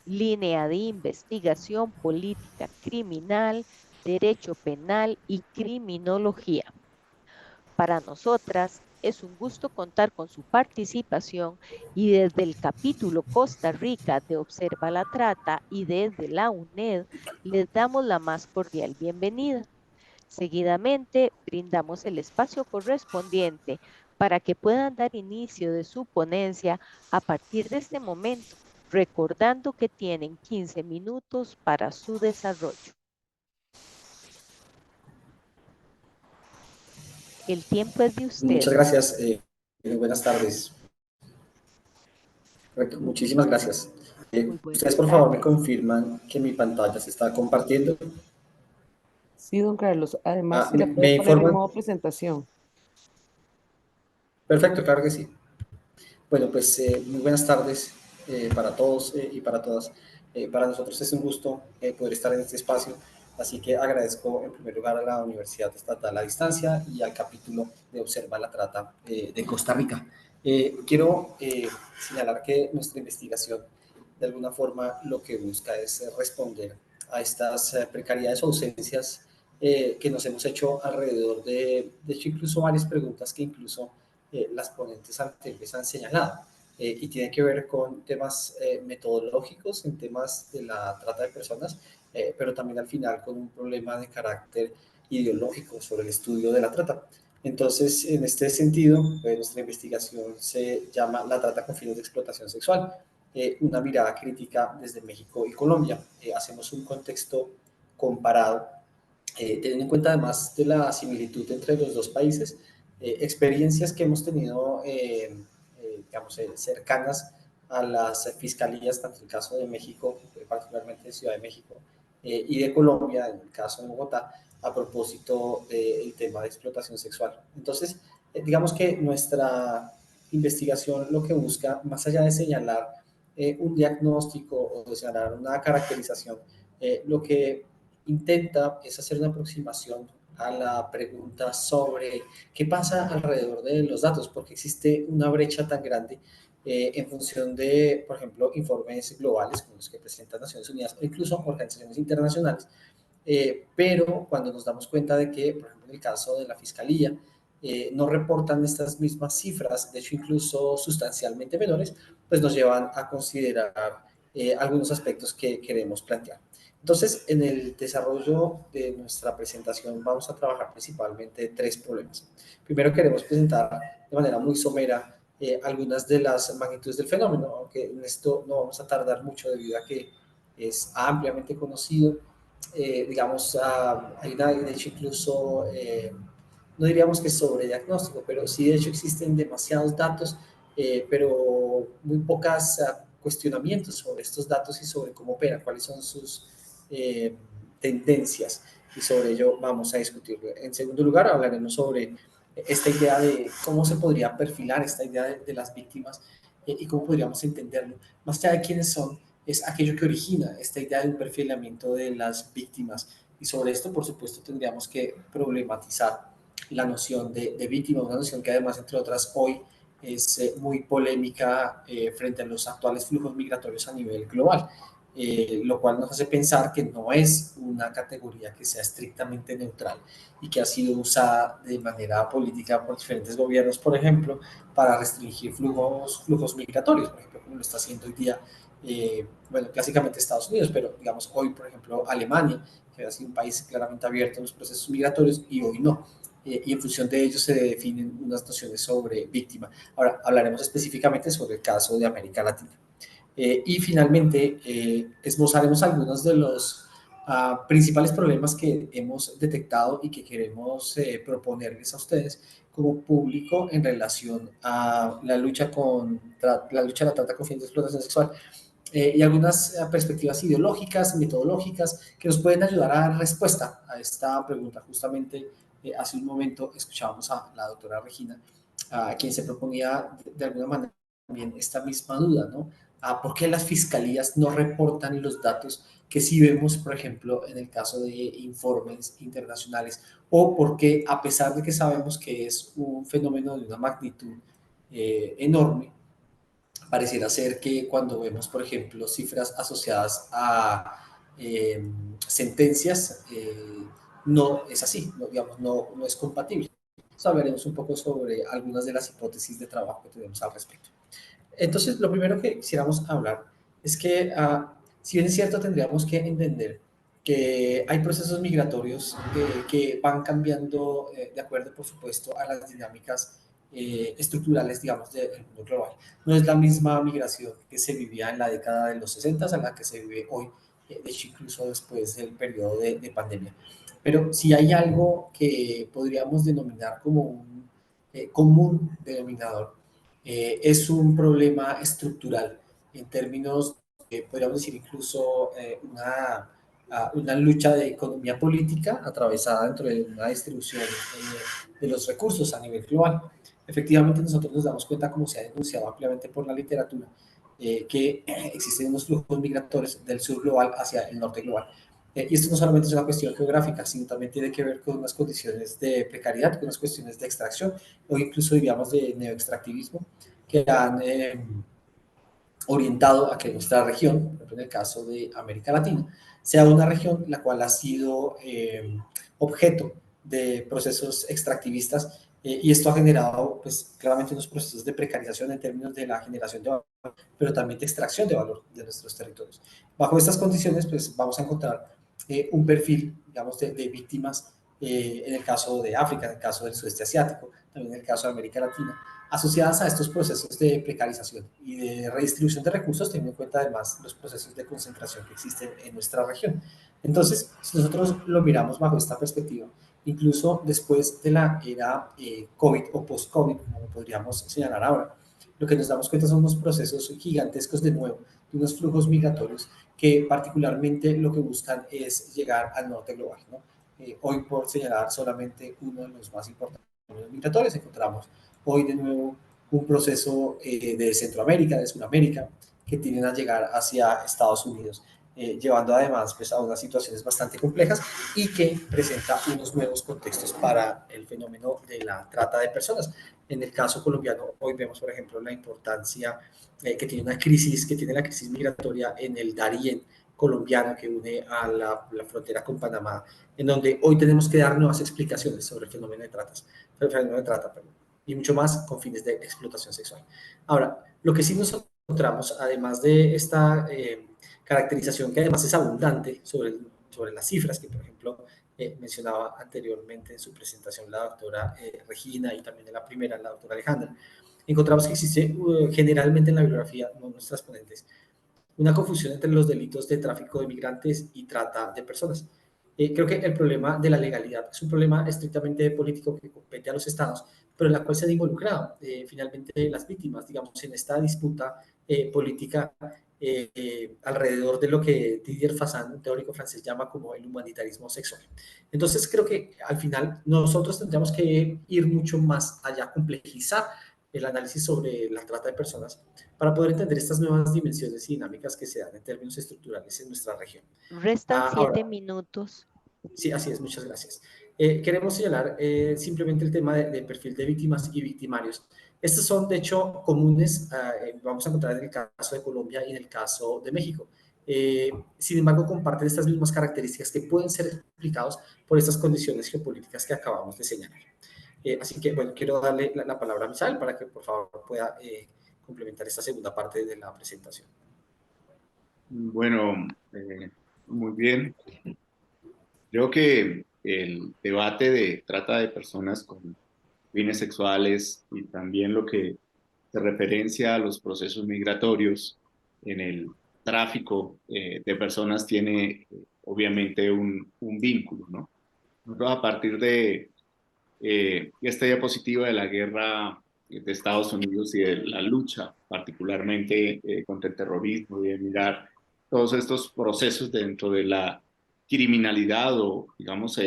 Línea de Investigación Política Criminal, Derecho Penal y Criminología. Para nosotras es un gusto contar con su participación y desde el capítulo Costa Rica de Observa la Trata y desde la UNED les damos la más cordial bienvenida. Seguidamente brindamos el espacio correspondiente para que puedan dar inicio de su ponencia a partir de este momento, recordando que tienen 15 minutos para su desarrollo. El tiempo es de ustedes. Muchas gracias. Buenas tardes. Muchísimas gracias. Ustedes, por favor, me confirman que mi pantalla se está compartiendo. Sí, don Carlos. Además, si la me puede poner informan. en modo presentación. Perfecto, claro que sí. Bueno, pues muy buenas tardes para todos y para todas. Para nosotros es un gusto poder estar en este espacio, así que agradezco en primer lugar a la Universidad Estatal a Distancia y al capítulo de Observa la Trata de Costa Rica. Quiero señalar que nuestra investigación de alguna forma lo que busca es responder a estas precariedades o ausencias que nos hemos hecho alrededor de hecho incluso varias preguntas que incluso las ponentes anteriores han señalado, y tiene que ver con temas metodológicos, en temas de la trata de personas, pero también al final con un problema de carácter ideológico sobre el estudio de la trata. Entonces, en este sentido, nuestra investigación se llama La trata con fines de explotación sexual, una mirada crítica desde México y Colombia. Hacemos un contexto comparado, teniendo en cuenta además de la similitud entre los dos países, experiencias que hemos tenido, digamos, cercanas a las fiscalías, tanto en el caso de México, particularmente de Ciudad de México, y de Colombia, en el caso de Bogotá, a propósito del tema de explotación sexual. Entonces, digamos que nuestra investigación lo que busca, más allá de señalar un diagnóstico o de señalar una caracterización, lo que intenta es hacer una aproximación a la pregunta sobre qué pasa alrededor de los datos, porque existe una brecha tan grande en función de, por ejemplo, informes globales como los que presentan Naciones Unidas o incluso organizaciones internacionales, pero cuando nos damos cuenta de que, por ejemplo, en el caso de la Fiscalía, no reportan estas mismas cifras, de hecho incluso sustancialmente menores, pues nos llevan a considerar algunos aspectos que queremos plantear. Entonces, en el desarrollo de nuestra presentación vamos a trabajar principalmente tres problemas. Primero, queremos presentar de manera muy somera algunas de las magnitudes del fenómeno, aunque en esto no vamos a tardar mucho debido a que es ampliamente conocido. Digamos, hay una, de hecho, incluso, no diríamos que es sobrediagnóstico, pero sí, de hecho, existen demasiados datos, pero muy pocos cuestionamientos sobre estos datos y sobre cómo operan, cuáles son sus tendencias, y sobre ello vamos a discutirlo. En segundo lugar, hablaremos sobre esta idea de cómo se podría perfilar esta idea de las víctimas y cómo podríamos entenderlo. Más allá de quiénes son, es aquello que origina esta idea de un perfilamiento de las víctimas. Y sobre esto, por supuesto, tendríamos que problematizar la noción de víctima, una noción que además, entre otras, hoy es muy polémica frente a los actuales flujos migratorios a nivel global, lo cual nos hace pensar que no es una categoría que sea estrictamente neutral y que ha sido usada de manera política por diferentes gobiernos, por ejemplo, para restringir flujos migratorios, por ejemplo, como lo está haciendo hoy día, bueno, clásicamente Estados Unidos, pero digamos hoy, por ejemplo, Alemania, que ha sido un país claramente abierto en los procesos migratorios y hoy no. Y en función de ello se definen unas nociones sobre víctima. Ahora, hablaremos específicamente sobre el caso de América Latina. Y finalmente, esbozaremos algunos de los principales problemas que hemos detectado y que queremos proponerles a ustedes como público en relación a la lucha a la trata con fines de explotación sexual, y algunas perspectivas ideológicas, metodológicas que nos pueden ayudar a dar respuesta a esta pregunta. Justamente hace un momento escuchábamos a la doctora Regina, a quien se proponía de alguna manera también esta misma duda, ¿no? ¿Por qué las fiscalías no reportan los datos que sí vemos, por ejemplo, en el caso de informes internacionales? ¿O por qué, a pesar de que sabemos que es un fenómeno de una magnitud enorme, pareciera ser que cuando vemos, por ejemplo, cifras asociadas a sentencias, no es así, no, digamos, no es compatible? Entonces, hablaremos un poco sobre algunas de las hipótesis de trabajo que tenemos al respecto. Entonces, lo primero que quisiéramos hablar es que, si bien es cierto, tendríamos que entender que hay procesos migratorios que van cambiando de acuerdo, por supuesto, a las dinámicas estructurales, digamos, del mundo global. No es la misma migración que se vivía en la década de los 60 a la que se vive hoy, de hecho, incluso después del periodo de pandemia. Pero si hay algo que podríamos denominar como un común denominador, es un problema estructural en términos, podríamos decir incluso una lucha de economía política atravesada dentro de una distribución de los recursos a nivel global. Efectivamente, nosotros nos damos cuenta, como se ha denunciado ampliamente por la literatura, que existen unos flujos migratorios del sur global hacia el norte global. Y esto no solamente es una cuestión geográfica, sino también tiene que ver con unas condiciones de precariedad, con unas cuestiones de extracción, o incluso diríamos de neoextractivismo, que han orientado a que nuestra región, por ejemplo en el caso de América Latina, sea una región la cual ha sido objeto de procesos extractivistas, y esto ha generado pues claramente unos procesos de precarización en términos de la generación de valor, pero también de extracción de valor de nuestros territorios. Bajo estas condiciones pues vamos a encontrar un perfil, digamos, de víctimas en el caso de África, en el caso del sudeste asiático, también en el caso de América Latina, asociadas a estos procesos de precarización y de redistribución de recursos, teniendo en cuenta además los procesos de concentración que existen en nuestra región. Entonces, si nosotros lo miramos bajo esta perspectiva, incluso después de la era COVID o post-COVID, como podríamos señalar ahora, lo que nos damos cuenta son unos procesos gigantescos de nuevo, de unos flujos migratorios que particularmente lo que buscan es llegar al norte global, ¿no? Hoy, por señalar solamente uno de los más importantes migratorios, encontramos hoy de nuevo un proceso de Centroamérica, de Sudamérica, que tienden a llegar hacia Estados Unidos, llevando además pues, a unas situaciones bastante complejas y que presenta unos nuevos contextos para el fenómeno de la trata de personas. En el caso colombiano, hoy vemos, por ejemplo, la importancia que tiene la crisis migratoria en el Darién colombiano que une a la frontera con Panamá, en donde hoy tenemos que dar nuevas explicaciones sobre el fenómeno de trata, y mucho más con fines de explotación sexual. Ahora, lo que sí nos encontramos, además de esta caracterización que además es abundante sobre las cifras, que por ejemplo mencionaba anteriormente en su presentación la doctora Regina y también en la primera la doctora Alejandra, encontramos que existe generalmente en la bibliografía, no nuestras ponentes, una confusión entre los delitos de tráfico de migrantes y trata de personas. Creo que el problema de la legalidad es un problema estrictamente político que compete a los estados, pero en la cual se han involucrado finalmente las víctimas, digamos, en esta disputa política alrededor de lo que Didier Fassin, un teórico francés, llama como el humanitarismo sexual. Entonces, creo que al final nosotros tendríamos que ir mucho más allá, complejizar el análisis sobre la trata de personas para poder entender estas nuevas dimensiones y dinámicas que se dan en términos estructurales en nuestra región. Restan Ahora, 7 minutos. sí, así es, muchas gracias. Queremos señalar simplemente el tema de perfil de víctimas y victimarios. Estos son, de hecho, comunes, vamos a encontrar en el caso de Colombia y en el caso de México. Sin embargo, comparten estas mismas características que pueden ser explicados por estas condiciones geopolíticas que acabamos de señalar. Así que, bueno, quiero darle la palabra a Misael para que, por favor, pueda complementar esta segunda parte de la presentación. Bueno, muy bien. Creo que el debate de trata de personas con fines sexuales y también lo que se referencia a los procesos migratorios en el tráfico de personas tiene obviamente un vínculo, ¿no? Nosotros a partir de esta diapositiva de la guerra de Estados Unidos y de la lucha particularmente contra el terrorismo y de mirar todos estos procesos dentro de la criminalidad o, digamos,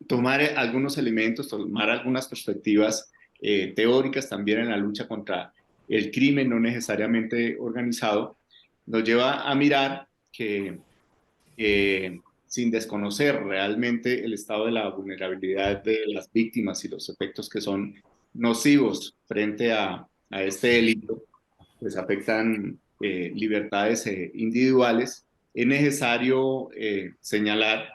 tomar algunos elementos, tomar algunas perspectivas teóricas también en la lucha contra el crimen no necesariamente organizado, nos lleva a mirar que sin desconocer realmente el estado de la vulnerabilidad de las víctimas y los efectos que son nocivos frente a este delito, pues afectan libertades individuales, es necesario señalar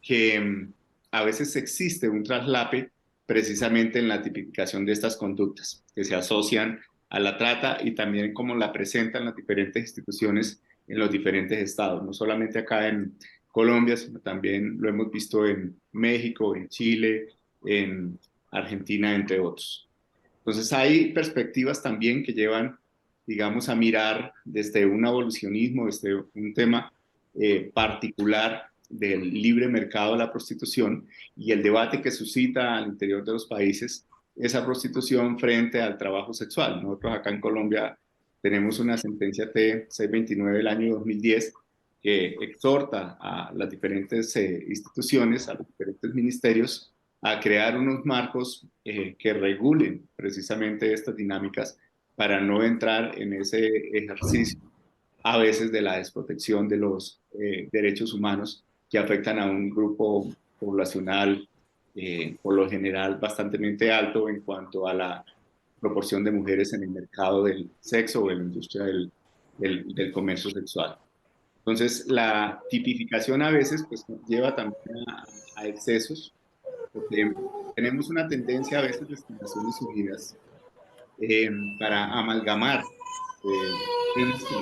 que a veces existe un traslape precisamente en la tipificación de estas conductas que se asocian a la trata y también cómo la presentan las diferentes instituciones en los diferentes estados, no solamente acá en Colombia, sino también lo hemos visto en México, en Chile, en Argentina, entre otros. Entonces hay perspectivas también que llevan, digamos, a mirar desde un abolicionismo, desde un tema particular del libre mercado de la prostitución y el debate que suscita al interior de los países esa prostitución frente al trabajo sexual. Nosotros acá en Colombia tenemos una sentencia T629 del año 2010 que exhorta a las diferentes instituciones, a los diferentes ministerios, a crear unos marcos que regulen precisamente estas dinámicas para no entrar en ese ejercicio a veces de la desprotección de los derechos humanos que afectan a un grupo poblacional por lo general bastante alto en cuanto a la proporción de mujeres en el mercado del sexo o en la industria del comercio sexual. Entonces, la tipificación a veces pues, lleva también a excesos, porque tenemos una tendencia a veces de estimaciones subidas para amalgamar temas que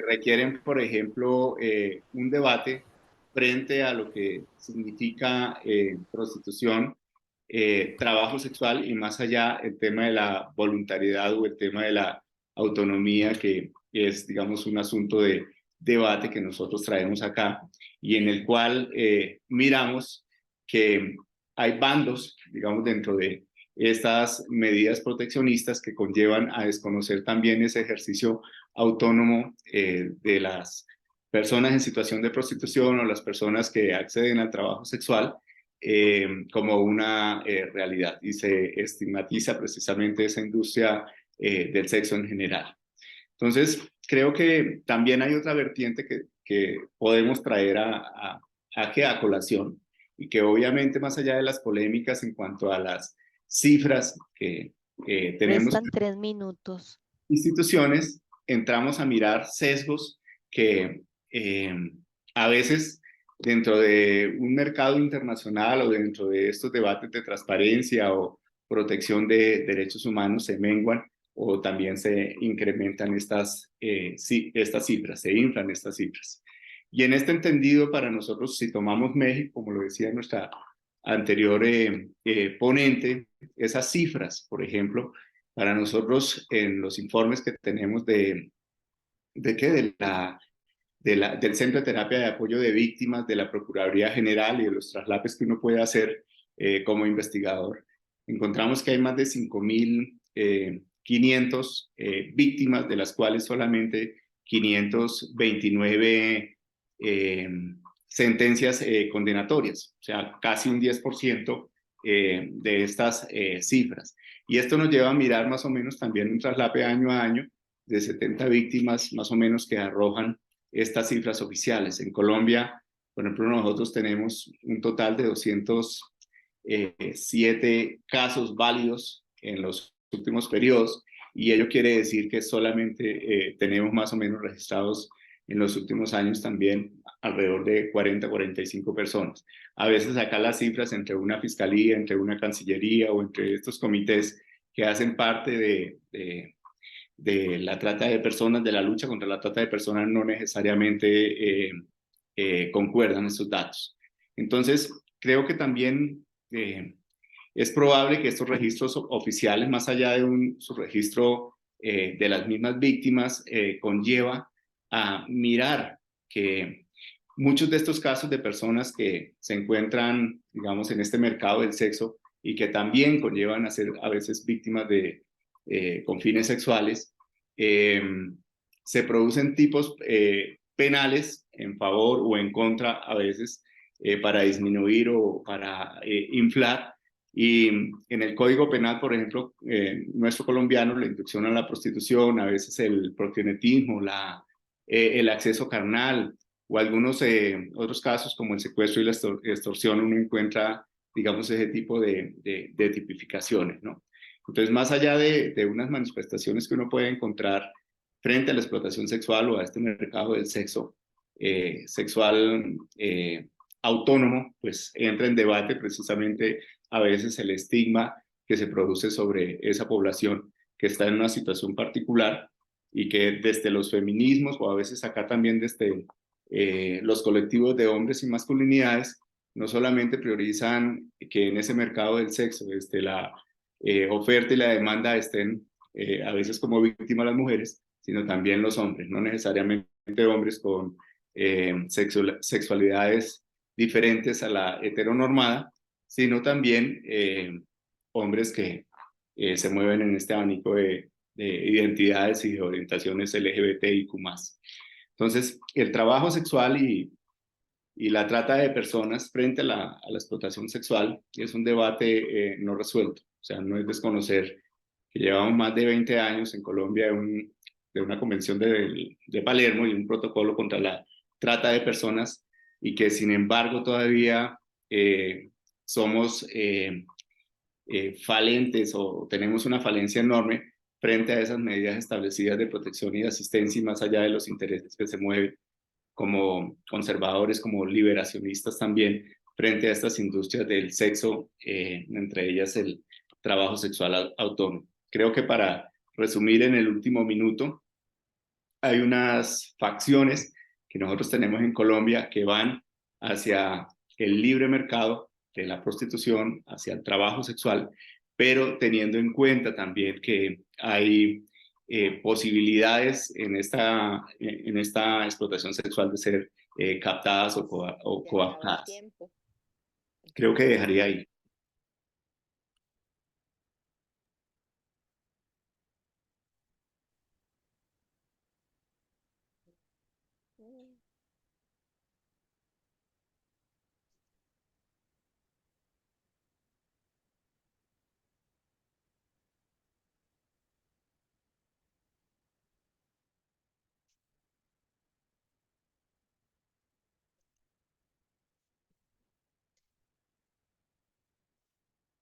requieren, por ejemplo, un debate frente a lo que significa prostitución, trabajo sexual y más allá el tema de la voluntariedad o el tema de la autonomía, que es, digamos, un asunto de debate que nosotros traemos acá y en el cual miramos que hay bandos, digamos, dentro de estas medidas proteccionistas que conllevan a desconocer también ese ejercicio autónomo de las personas en situación de prostitución o las personas que acceden al trabajo sexual como una realidad y se estigmatiza precisamente esa industria del sexo en general. Entonces, creo que también hay otra vertiente que podemos traer a colación y que obviamente más allá de las polémicas en cuanto a las cifras que tenemos Restan 3 minutos. instituciones, entramos a mirar sesgos que a veces dentro de un mercado internacional o dentro de estos debates de transparencia o protección de derechos humanos se menguan o también se incrementan estas cifras, se inflan estas cifras. Y en este entendido, para nosotros, si tomamos México, como lo decía nuestra anterior ponente, esas cifras, por ejemplo, para nosotros en los informes que tenemos del Centro de Terapia de Apoyo de Víctimas, de la Procuraduría General y de los traslapes que uno puede hacer como investigador, encontramos que hay más de 5.500 víctimas, de las cuales solamente 529 sentencias condenatorias, o sea, casi un 10% de estas cifras. Y esto nos lleva a mirar más o menos también un traslape año a año de 70 víctimas más o menos que arrojan estas cifras oficiales. En Colombia, por ejemplo, nosotros tenemos un total de 207 casos válidos en los últimos periodos, y ello quiere decir que solamente tenemos más o menos registrados en los últimos años también alrededor de 40-45 personas. A veces acá las cifras entre una fiscalía, entre una cancillería o entre estos comités que hacen parte de la trata de personas, de la lucha contra la trata de personas, no necesariamente concuerdan estos datos. Entonces, creo que también es probable que estos registros oficiales, más allá de un subregistro de las mismas víctimas, conlleva a mirar que muchos de estos casos de personas que se encuentran, digamos, en este mercado del sexo y que también conllevan a ser a veces víctimas con fines sexuales, se producen tipos penales en favor o en contra a veces para disminuir o para inflar. Y en el Código Penal, por ejemplo, nuestro colombiano, la inducción a la prostitución, a veces el proxenetismo, el acceso carnal o algunos otros casos como el secuestro y la extorsión, uno encuentra, digamos, ese tipo de tipificaciones, ¿no? Entonces, más allá de unas manifestaciones que uno puede encontrar frente a la explotación sexual o a este mercado del sexo sexual autónomo, pues entra en debate precisamente a veces el estigma que se produce sobre esa población que está en una situación particular y que desde los feminismos o a veces acá también desde los colectivos de hombres y masculinidades no solamente priorizan que en ese mercado del sexo desde la oferta y la demanda estén a veces como víctimas las mujeres, sino también los hombres, no necesariamente hombres con sexualidades diferentes a la heteronormada, sino también hombres que se mueven en este abanico de identidades y de orientaciones LGBTIQ+. Entonces, el trabajo sexual y la trata de personas frente a la explotación sexual es un debate no resuelto. O sea, no es desconocer que llevamos más de 20 años en Colombia de una convención de Palermo y un protocolo contra la trata de personas y que sin embargo todavía somos falentes o tenemos una falencia enorme frente a esas medidas establecidas de protección y de asistencia y más allá de los intereses que se mueven como conservadores, como liberacionistas también, frente a estas industrias del sexo, entre ellas el trabajo sexual autónomo. Creo que para resumir en el último minuto, hay unas facciones que nosotros tenemos en Colombia que van hacia el libre mercado de la prostitución, hacia el trabajo sexual, pero teniendo en cuenta también que hay posibilidades en esta explotación sexual de ser captadas o coaptadas. Creo que dejaría ahí.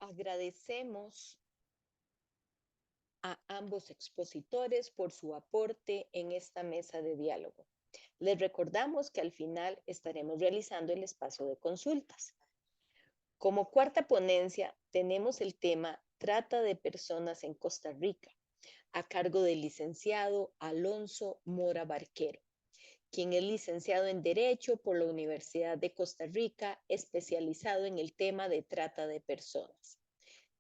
Agradecemos a ambos expositores por su aporte en esta mesa de diálogo. Les recordamos que al final estaremos realizando el espacio de consultas. Como cuarta ponencia tenemos el tema Trata de personas en Costa Rica, a cargo del licenciado Alonso Mora Barquero, quien es licenciado en Derecho por la Universidad de Costa Rica, especializado en el tema de trata de personas.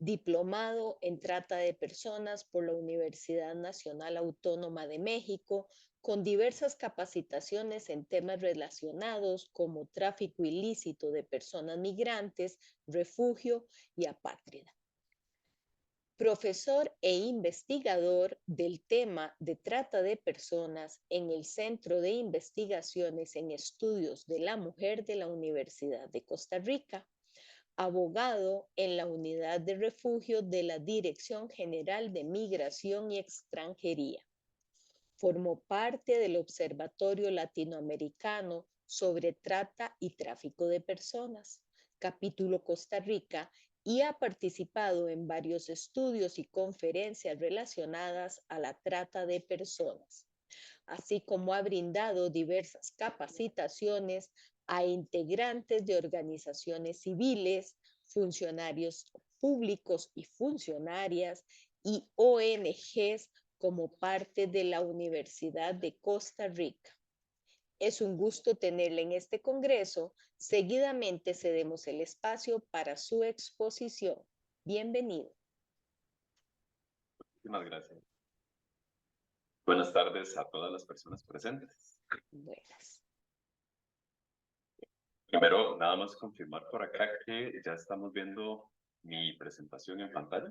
Diplomado en Trata de Personas por la Universidad Nacional Autónoma de México, con diversas capacitaciones en temas relacionados como tráfico ilícito de personas migrantes, refugio y apátrida. Profesor e investigador del tema de trata de personas en el Centro de Investigaciones en Estudios de la Mujer de la Universidad de Costa Rica. Abogado en la Unidad de Refugio de la Dirección General de Migración y Extranjería. Formó parte del Observatorio Latinoamericano sobre Trata y Tráfico de Personas, capítulo Costa Rica, y ha participado en varios estudios y conferencias relacionadas a la trata de personas, así como ha brindado diversas capacitaciones a integrantes de organizaciones civiles, funcionarios públicos y funcionarias y ONGs como parte de la Universidad de Costa Rica. Es un gusto tenerla en este congreso. Seguidamente cedemos el espacio para su exposición. Bienvenido. Muchísimas gracias. Buenas tardes a todas las personas presentes. Buenas. Primero, nada más confirmar por acá que ya estamos viendo mi presentación en pantalla.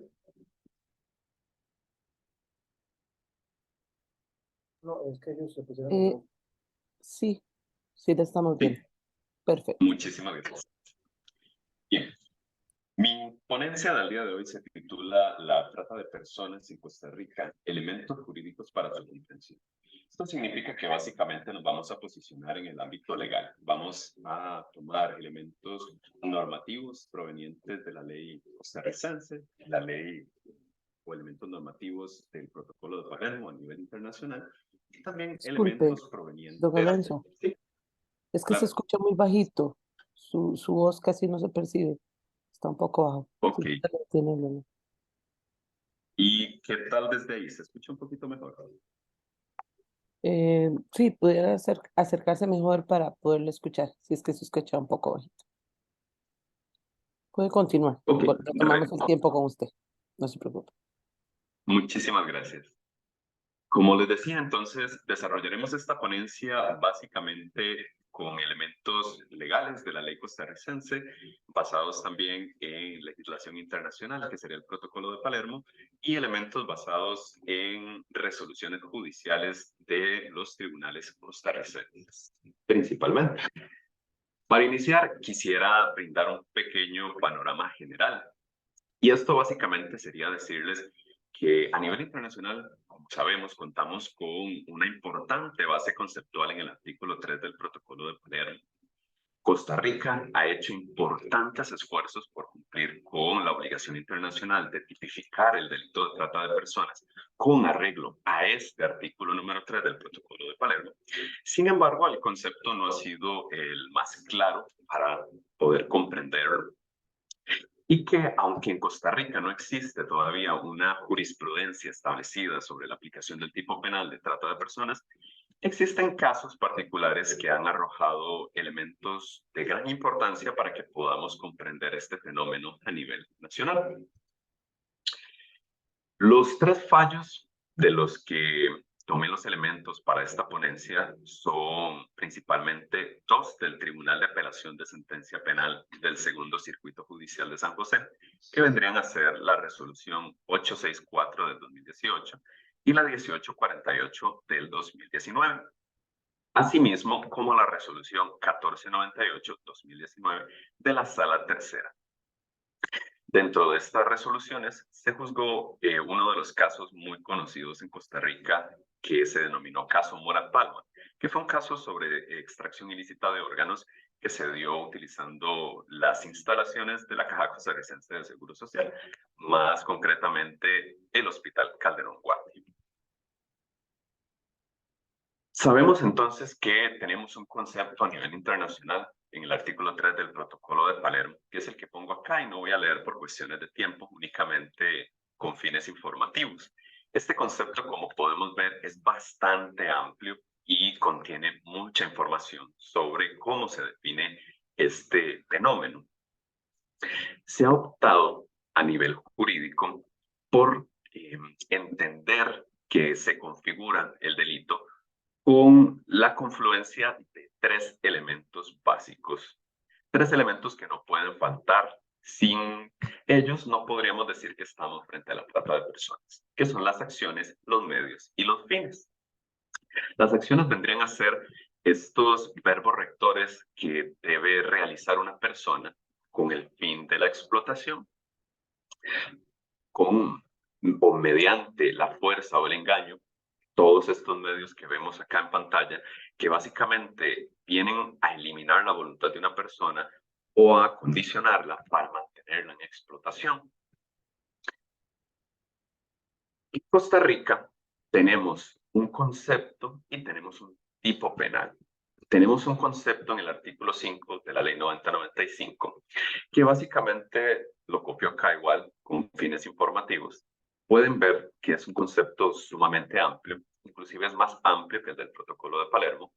No, es que ellos se pusieron... Sí, sí, la estamos viendo. Perfecto. Muchísimas gracias. Bien. Mi ponencia del día de hoy se titula La trata de personas en Costa Rica, elementos jurídicos para su comprensión. Esto significa que básicamente nos vamos a posicionar en el ámbito legal. Vamos a tomar elementos normativos provenientes de la ley costarricense, la ley o elementos normativos del protocolo de Palermo a nivel internacional, y también Disculpe, elementos provenientes... don Alonso. Sí, Es que claro. se escucha muy bajito. Su voz casi no se percibe. Está un poco bajo. Ok. Sí, tiene... ¿Y qué tal desde ahí? ¿Se escucha un poquito mejor? Sí, pudiera acercarse mejor para poderlo escuchar, si es que se escucha un poco bajito. Puede continuar. Ok, Retomamos el tiempo con usted. No se preocupe. muchísimas gracias. Como les decía, entonces, desarrollaremos esta ponencia básicamente con elementos legales de la ley costarricense, basados también en legislación internacional, que sería el Protocolo de Palermo, y elementos basados en resoluciones judiciales de los tribunales costarricenses, principalmente. Para iniciar, quisiera brindar un pequeño panorama general. Y esto básicamente sería decirles que a nivel internacional, como sabemos, contamos con una importante base conceptual en el artículo 3 del Protocolo de Palermo. Costa Rica ha hecho importantes esfuerzos por cumplir con la obligación internacional de tipificar el delito de trata de personas con arreglo a este artículo número 3 del Protocolo de Palermo. Sin embargo, el concepto no ha sido el más claro para poder comprenderlo. Y que aunque en Costa Rica no existe todavía una jurisprudencia establecida sobre la aplicación del tipo penal de trata de personas, existen casos particulares que han arrojado elementos de gran importancia para que podamos comprender este fenómeno a nivel nacional. Los tres fallos de los que tomé los elementos para esta ponencia son principalmente dos del Tribunal de Apelación de Sentencia Penal del Segundo Circuito Judicial de San José, que vendrían a ser la resolución 864 del 2018 y la 1848 del 2019. Asimismo, como la resolución 1498-2019 de la Sala Tercera. Dentro de estas resoluciones se juzgó uno de los casos muy conocidos en Costa Rica que se denominó caso Mora Palma, que fue un caso sobre extracción ilícita de órganos que se dio utilizando las instalaciones de la Caja Costarricense del Seguro Social, más concretamente el Hospital Calderón Guardia. Sabemos entonces que tenemos un concepto a nivel internacional en el artículo 3 del Protocolo de Palermo, que es el que pongo acá y no voy a leer por cuestiones de tiempo, únicamente con fines informativos. Este concepto, como podemos ver, es bastante amplio y contiene mucha información sobre cómo se define este fenómeno. Se ha optado a nivel jurídico por entender que se configura el delito con la confluencia de tres elementos básicos. Tres elementos que no pueden faltar. Sin ellos no podríamos decir que estamos frente a la trata de personas, que son las acciones, los medios y los fines. Las acciones vendrían a ser estos verbos rectores que debe realizar una persona con el fin de la explotación, con o mediante la fuerza o el engaño, todos estos medios que vemos acá en pantalla, que básicamente vienen a eliminar la voluntad de una persona o a condicionarla para mantenerla en explotación. En Costa Rica tenemos un concepto y tenemos un tipo penal. Tenemos un concepto en el artículo 5 de la ley 9095, que básicamente lo copio acá igual con fines informativos. Pueden ver que es un concepto sumamente amplio, inclusive es más amplio que el del protocolo de Palermo.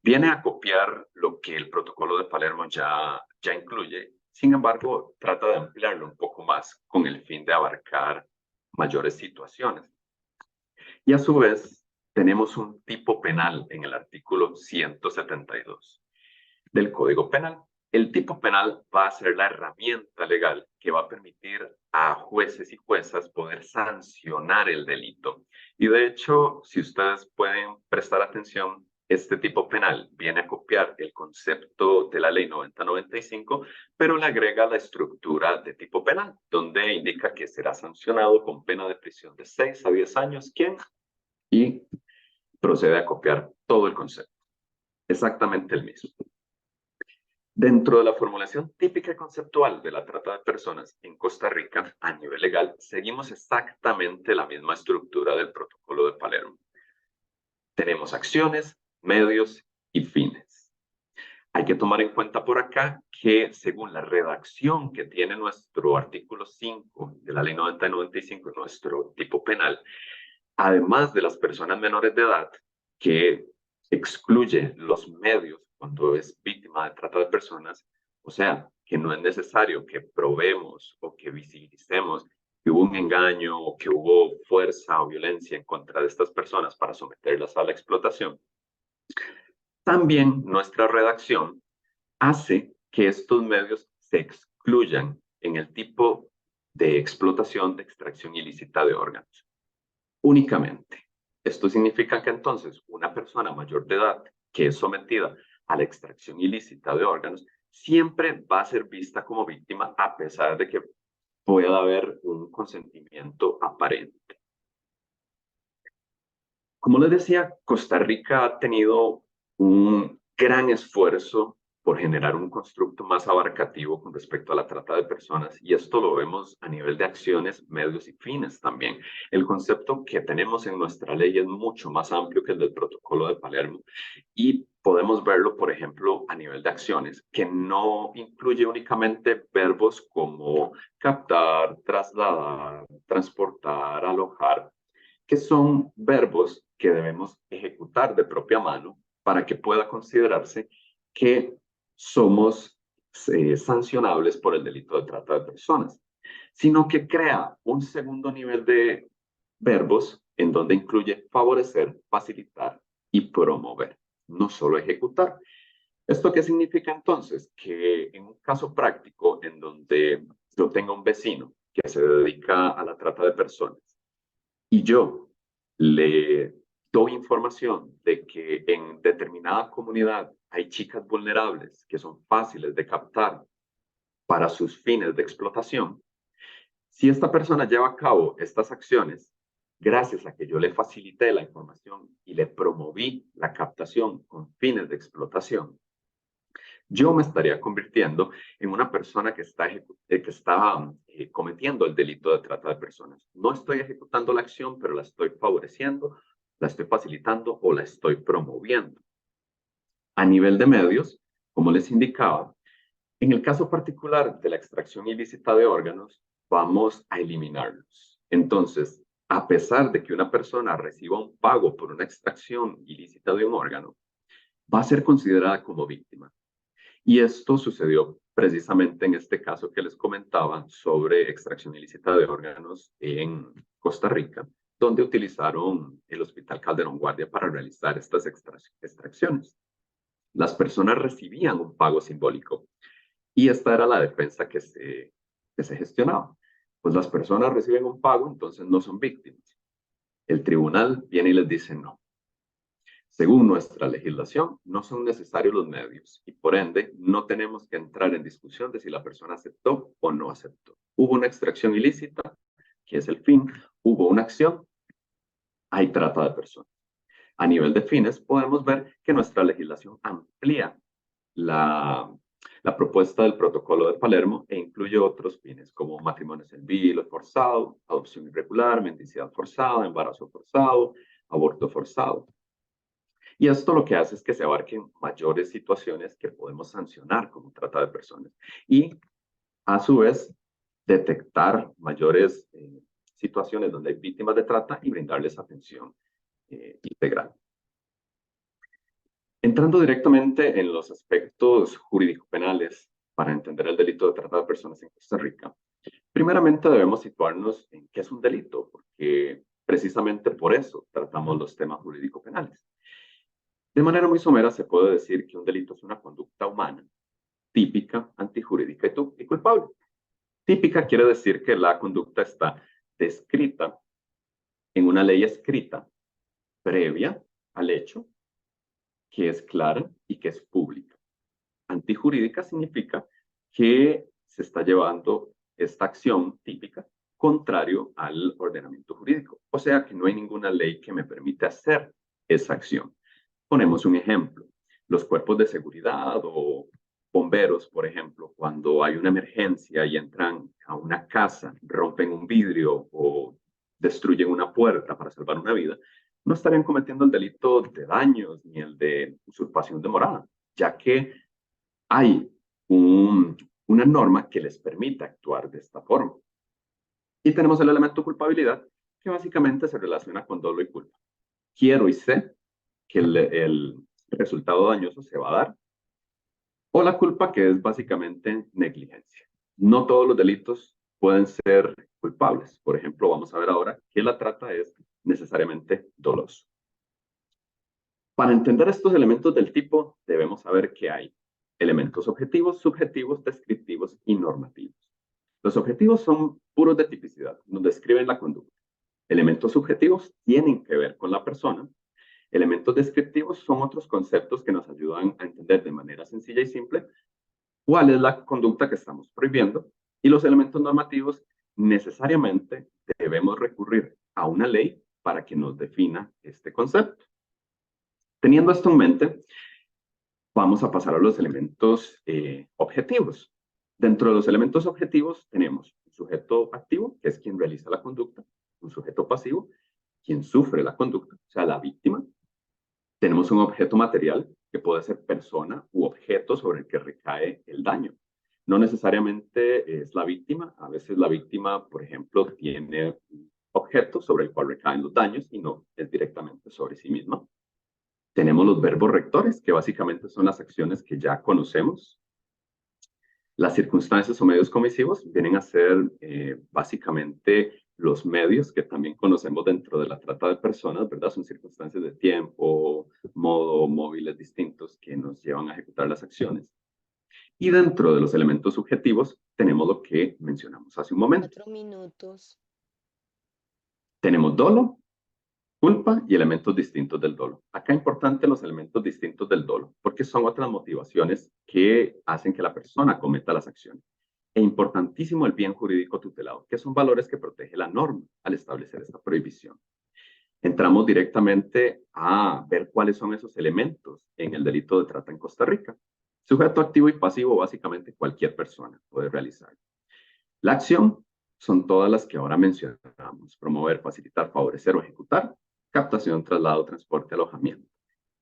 Viene a copiar lo que el protocolo de Palermo ya incluye, sin embargo, trata de ampliarlo un poco más con el fin de abarcar mayores situaciones. Y a su vez, tenemos un tipo penal en el artículo 172 del Código Penal. El tipo penal va a ser la herramienta legal que va a permitir a jueces y juezas poder sancionar el delito. Y de hecho, si ustedes pueden prestar atención, este tipo penal viene a copiar el concepto de la ley 9095, pero le agrega la estructura de tipo penal, donde indica que será sancionado con pena de prisión de 6 a 10 años. ¿Quién? Y procede a copiar todo el concepto. Exactamente el mismo. Dentro de la formulación típica y conceptual de la trata de personas en Costa Rica, a nivel legal, seguimos exactamente la misma estructura del protocolo de Palermo. Tenemos acciones, medios y fines. Hay que tomar en cuenta por acá que según la redacción que tiene nuestro artículo 5 de la ley 9095, nuestro tipo penal, además de las personas menores de edad, que excluye los medios cuando es víctima de trata de personas, o sea, que no es necesario que probemos o que visibilicemos que hubo un engaño o que hubo fuerza o violencia en contra de estas personas para someterlas a la explotación. También nuestra redacción hace que estos medios se excluyan en el tipo de explotación de extracción ilícita de órganos. Únicamente. Esto significa que entonces una persona mayor de edad que es sometida a la extracción ilícita de órganos siempre va a ser vista como víctima a pesar de que pueda haber un consentimiento aparente. Como les decía, Costa Rica ha tenido un gran esfuerzo por generar un constructo más abarcativo con respecto a la trata de personas, y esto lo vemos a nivel de acciones, medios y fines también. El concepto que tenemos en nuestra ley es mucho más amplio que el del protocolo de Palermo, y podemos verlo, por ejemplo, a nivel de acciones, que no incluye únicamente verbos como captar, trasladar, transportar, alojar, que son verbos que debemos ejecutar de propia mano para que pueda considerarse que somos sancionables por el delito de trata de personas, sino que crea un segundo nivel de verbos en donde incluye favorecer, facilitar y promover, no solo ejecutar. ¿Esto qué significa entonces? Que en un caso práctico en donde yo tenga un vecino que se dedica a la trata de personas y yo le doy información de que en determinada comunidad hay chicas vulnerables que son fáciles de captar para sus fines de explotación, si esta persona lleva a cabo estas acciones, gracias a que yo le facilité la información y le promoví la captación con fines de explotación, yo me estaría convirtiendo en una persona que está cometiendo el delito de trata de personas. No estoy ejecutando la acción, pero la estoy favoreciendo, la estoy facilitando o la estoy promoviendo. A nivel de medios, como les indicaba, en el caso particular de la extracción ilícita de órganos, vamos a eliminarlos. Entonces, a pesar de que una persona reciba un pago por una extracción ilícita de un órgano, va a ser considerada como víctima. Y esto sucedió precisamente en este caso que les comentaba sobre extracción ilícita de órganos en Costa Rica, donde utilizaron el Hospital Calderón Guardia para realizar estas extracciones. Las personas recibían un pago simbólico y esta era la defensa que se gestionaba. Pues las personas reciben un pago, entonces no son víctimas. El tribunal viene y les dice no. Según nuestra legislación, no son necesarios los medios y por ende no tenemos que entrar en discusión de si la persona aceptó o no aceptó. Hubo una extracción ilícita, que es el fin, hubo una acción, hay trata de personas. A nivel de fines, podemos ver que nuestra legislación amplía la propuesta del Protocolo de Palermo e incluye otros fines como matrimonio servil o forzado, adopción irregular, mendicidad forzada, embarazo forzado, aborto forzado. Y esto lo que hace es que se abarquen mayores situaciones que podemos sancionar como trata de personas y, a su vez, detectar mayores situaciones donde hay víctimas de trata y brindarles atención integral. Entrando directamente en los aspectos jurídico-penales para entender el delito de trata de personas en Costa Rica, primeramente debemos situarnos en qué es un delito, porque precisamente por eso tratamos los temas jurídico-penales. De manera muy somera se puede decir que un delito es una conducta humana, típica, antijurídica y culpable. Típica quiere decir que la conducta está descrita en una ley escrita previa al hecho, que es clara y que es pública. Antijurídica significa que se está llevando esta acción típica contrario al ordenamiento jurídico. O sea que no hay ninguna ley que me permita hacer esa acción. Ponemos un ejemplo. Los cuerpos de seguridad o bomberos, por ejemplo, cuando hay una emergencia y entran a una casa, rompen un vidrio o destruyen una puerta para salvar una vida, no estarían cometiendo el delito de daños ni el de usurpación de morada, ya que hay una norma que les permite actuar de esta forma. Y tenemos el elemento culpabilidad, que básicamente se relaciona con dolo y culpa. Quiero y sé que el resultado dañoso se va a dar, o la culpa, que es básicamente negligencia. No todos los delitos pueden ser culpables. Por ejemplo, vamos a ver ahora que la trata es necesariamente doloso. Para entender estos elementos del tipo, debemos saber que hay elementos objetivos, subjetivos, descriptivos y normativos. Los objetivos son puros de tipicidad, nos describen la conducta. Elementos subjetivos tienen que ver con la persona. Elementos descriptivos son otros conceptos que nos ayudan a entender de manera sencilla y simple cuál es la conducta que estamos prohibiendo. Y los elementos normativos necesariamente debemos recurrir a una ley para que nos defina este concepto. Teniendo esto en mente, vamos a pasar a los elementos objetivos. Dentro de los elementos objetivos tenemos un sujeto activo, que es quien realiza la conducta, un sujeto pasivo, quien sufre la conducta, o sea, la víctima. Tenemos un objeto material, que puede ser persona u objeto sobre el que recae el daño. No necesariamente es la víctima, a veces la víctima, por ejemplo, tiene un objeto sobre el cual recaen los daños y no es directamente sobre sí misma. Tenemos los verbos rectores, que básicamente son las acciones que ya conocemos. Las circunstancias o medios comisivos vienen a ser básicamente los medios que también conocemos dentro de la trata de personas, ¿verdad? Son circunstancias de tiempo, modo, móviles distintos que nos llevan a ejecutar las acciones. Y dentro de los elementos subjetivos tenemos lo que mencionamos hace un momento. 4 minutos. Tenemos dolo, culpa y elementos distintos del dolo. Acá importante los elementos distintos del dolo, porque son otras motivaciones que hacen que la persona cometa las acciones. E importantísimo el bien jurídico tutelado, que son valores que protege la norma al establecer esta prohibición. Entramos directamente a ver cuáles son esos elementos en el delito de trata en Costa Rica. Sujeto activo y pasivo, básicamente cualquier persona puede realizarlo. La acción son todas las que ahora mencionamos: promover, facilitar, favorecer o ejecutar, captación, traslado, transporte, alojamiento.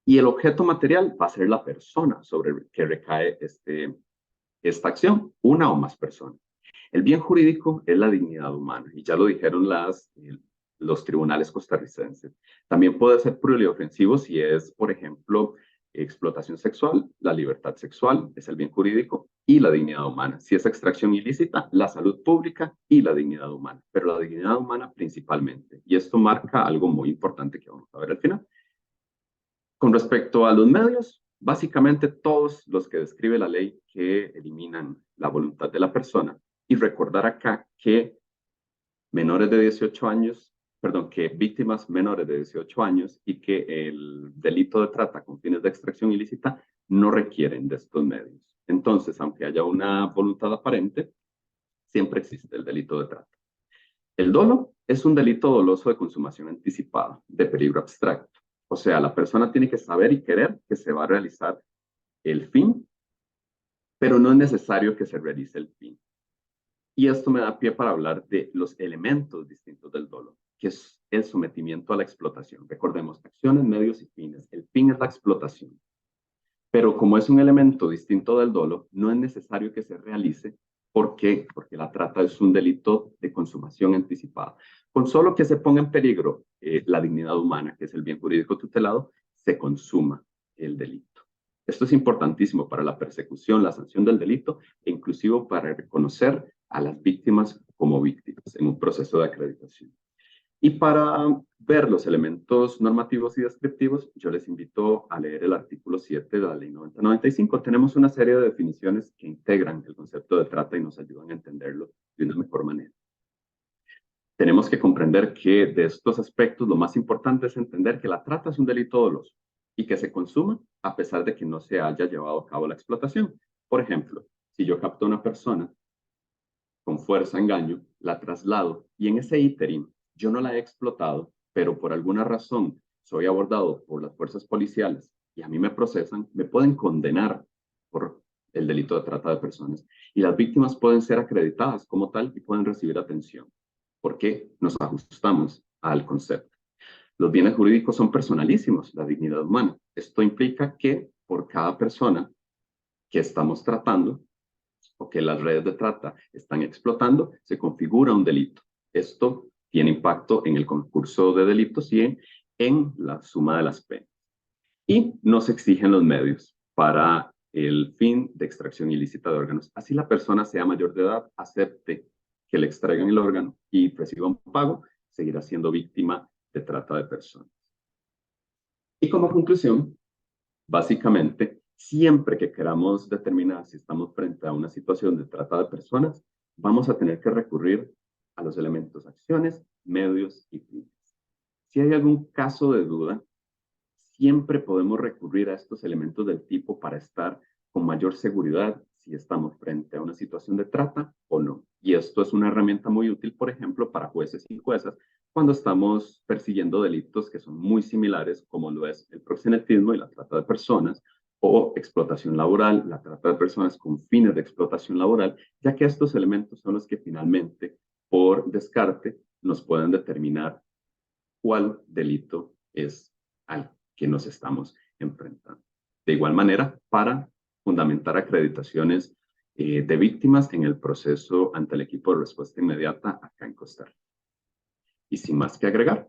Y el objeto material va a ser la persona sobre el que recae esta acción, una o más personas. El bien jurídico es la dignidad humana, y ya lo dijeron los tribunales costarricenses. También puede ser pluriofensivo si es, por ejemplo, explotación sexual, la libertad sexual es el bien jurídico y la dignidad humana. Si es extracción ilícita, la salud pública y la dignidad humana, pero la dignidad humana principalmente. Y esto marca algo muy importante que vamos a ver al final. Con respecto a los medios, básicamente todos los que describe la ley que eliminan la voluntad de la persona. Y recordar acá que menores de 18 años, que víctimas menores de 18 años y que el delito de trata con fines de extracción ilícita no requieren de estos medios. Entonces, aunque haya una voluntad aparente, siempre existe el delito de trata. El dolo es un delito doloso de consumación anticipada, de peligro abstracto. O sea, la persona tiene que saber y querer que se va a realizar el fin, pero no es necesario que se realice el fin. Y esto me da pie para hablar de los elementos distintos del dolo, que es el sometimiento a la explotación. Recordemos, acciones, medios y fines. El fin es la explotación. Pero como es un elemento distinto del dolo, no es necesario que se realice. ¿Por qué? Porque la trata es un delito de consumación anticipada. Con solo que se ponga en peligro la dignidad humana, que es el bien jurídico tutelado, se consuma el delito. Esto es importantísimo para la persecución, la sanción del delito e inclusive para reconocer a las víctimas como víctimas en un proceso de acreditación. Y para ver los elementos normativos y descriptivos, yo les invito a leer el artículo 7 de la Ley 9095. Tenemos una serie de definiciones que integran el concepto de trata y nos ayudan a entenderlo de una mejor manera. Tenemos que comprender que de estos aspectos lo más importante es entender que la trata es un delito doloso y que se consuma a pesar de que no se haya llevado a cabo la explotación. Por ejemplo, si yo capto a una persona con fuerza, engaño, la traslado y en ese ínterin yo no la he explotado, pero por alguna razón soy abordado por las fuerzas policiales y a mí me procesan, me pueden condenar por el delito de trata de personas y las víctimas pueden ser acreditadas como tal y pueden recibir atención, porque nos ajustamos al concepto. Los bienes jurídicos son personalísimos, la dignidad humana. Esto implica que por cada persona que estamos tratando o que las redes de trata están explotando, se configura un delito. Esto tiene impacto en el concurso de delitos y en la suma de las penas. Y nos exigen los medios para el fin de extracción ilícita de órganos. Así la persona sea mayor de edad, acepte que le extraigan el órgano y reciba un pago, seguirá siendo víctima de trata de personas. Y como conclusión, básicamente, siempre que queramos determinar si estamos frente a una situación de trata de personas, vamos a tener que recurrir a los elementos acciones, medios y fines. Si hay algún caso de duda, siempre podemos recurrir a estos elementos del tipo para estar con mayor seguridad si estamos frente a una situación de trata o no. Y esto es una herramienta muy útil, por ejemplo, para jueces y juezas cuando estamos persiguiendo delitos que son muy similares, como lo es el proxenetismo y la trata de personas, o explotación laboral, la trata de personas con fines de explotación laboral, ya que estos elementos son los que finalmente, por descarte, nos pueden determinar cuál delito es al que nos estamos enfrentando. De igual manera, para fundamentar acreditaciones de víctimas en el proceso ante el equipo de respuesta inmediata acá en Costa Rica. Y sin más que agregar,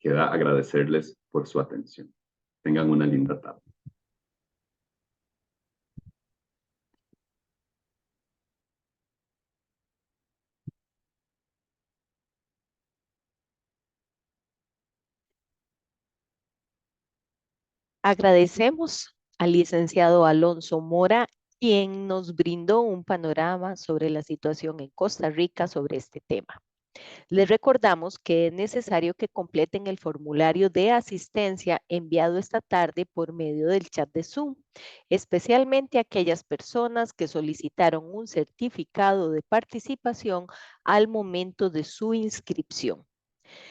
queda agradecerles por su atención. Tengan una linda tarde. Agradecemos al licenciado Alonso Mora, quien nos brindó un panorama sobre la situación en Costa Rica sobre este tema. Les recordamos que es necesario que completen el formulario de asistencia enviado esta tarde por medio del chat de Zoom, especialmente aquellas personas que solicitaron un certificado de participación al momento de su inscripción.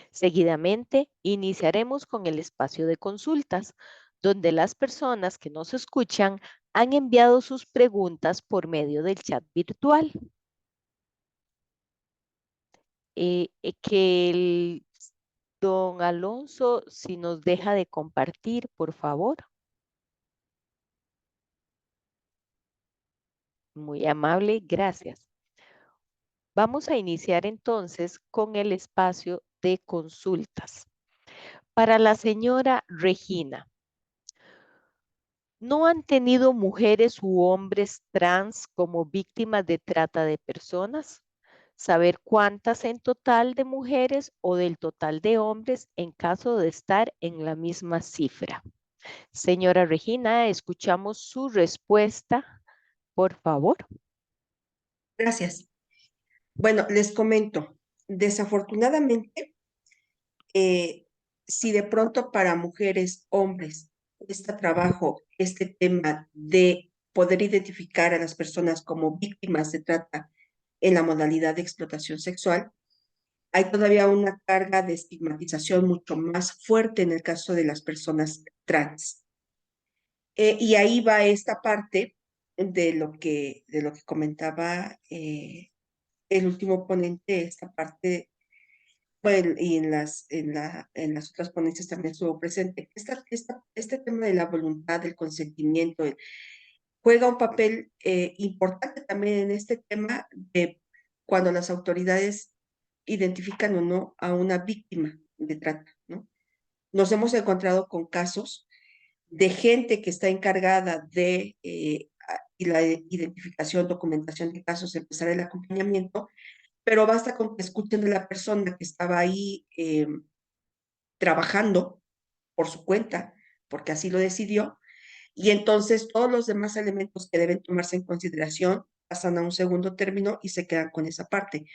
Seguidamente, iniciaremos con el espacio de consultas, donde las personas que nos escuchan han enviado sus preguntas por medio del chat virtual. Que don Alonso, si nos deja de compartir, por favor. Muy amable, gracias. Vamos a iniciar entonces con el espacio de consultas. Para la señora Regina, ¿no han tenido mujeres u hombres trans como víctimas de trata de personas? Saber cuántas en total de mujeres o del total de hombres en caso de estar en la misma cifra. Señora Regina, escuchamos su respuesta, por favor. Gracias. Bueno, les comento, desafortunadamente, si de pronto para mujeres, hombres, cuesta trabajo este tema de poder identificar a las personas como víctimas de trata en la modalidad de explotación sexual, hay todavía una carga de estigmatización mucho más fuerte en el caso de las personas trans. Y ahí va esta parte de lo que comentaba el último ponente, esta parte, bueno, y en las otras ponencias también estuvo presente. Este tema de la voluntad, del consentimiento, juega un papel importante también en este tema de cuando las autoridades identifican o no a una víctima de trata, ¿no? Nos hemos encontrado con casos de gente que está encargada de y la identificación, documentación de casos, empezar el acompañamiento, pero basta con que escuchen de la persona que estaba ahí trabajando por su cuenta, porque así lo decidió, y entonces todos los demás elementos que deben tomarse en consideración pasan a un segundo término y se quedan con esa parte.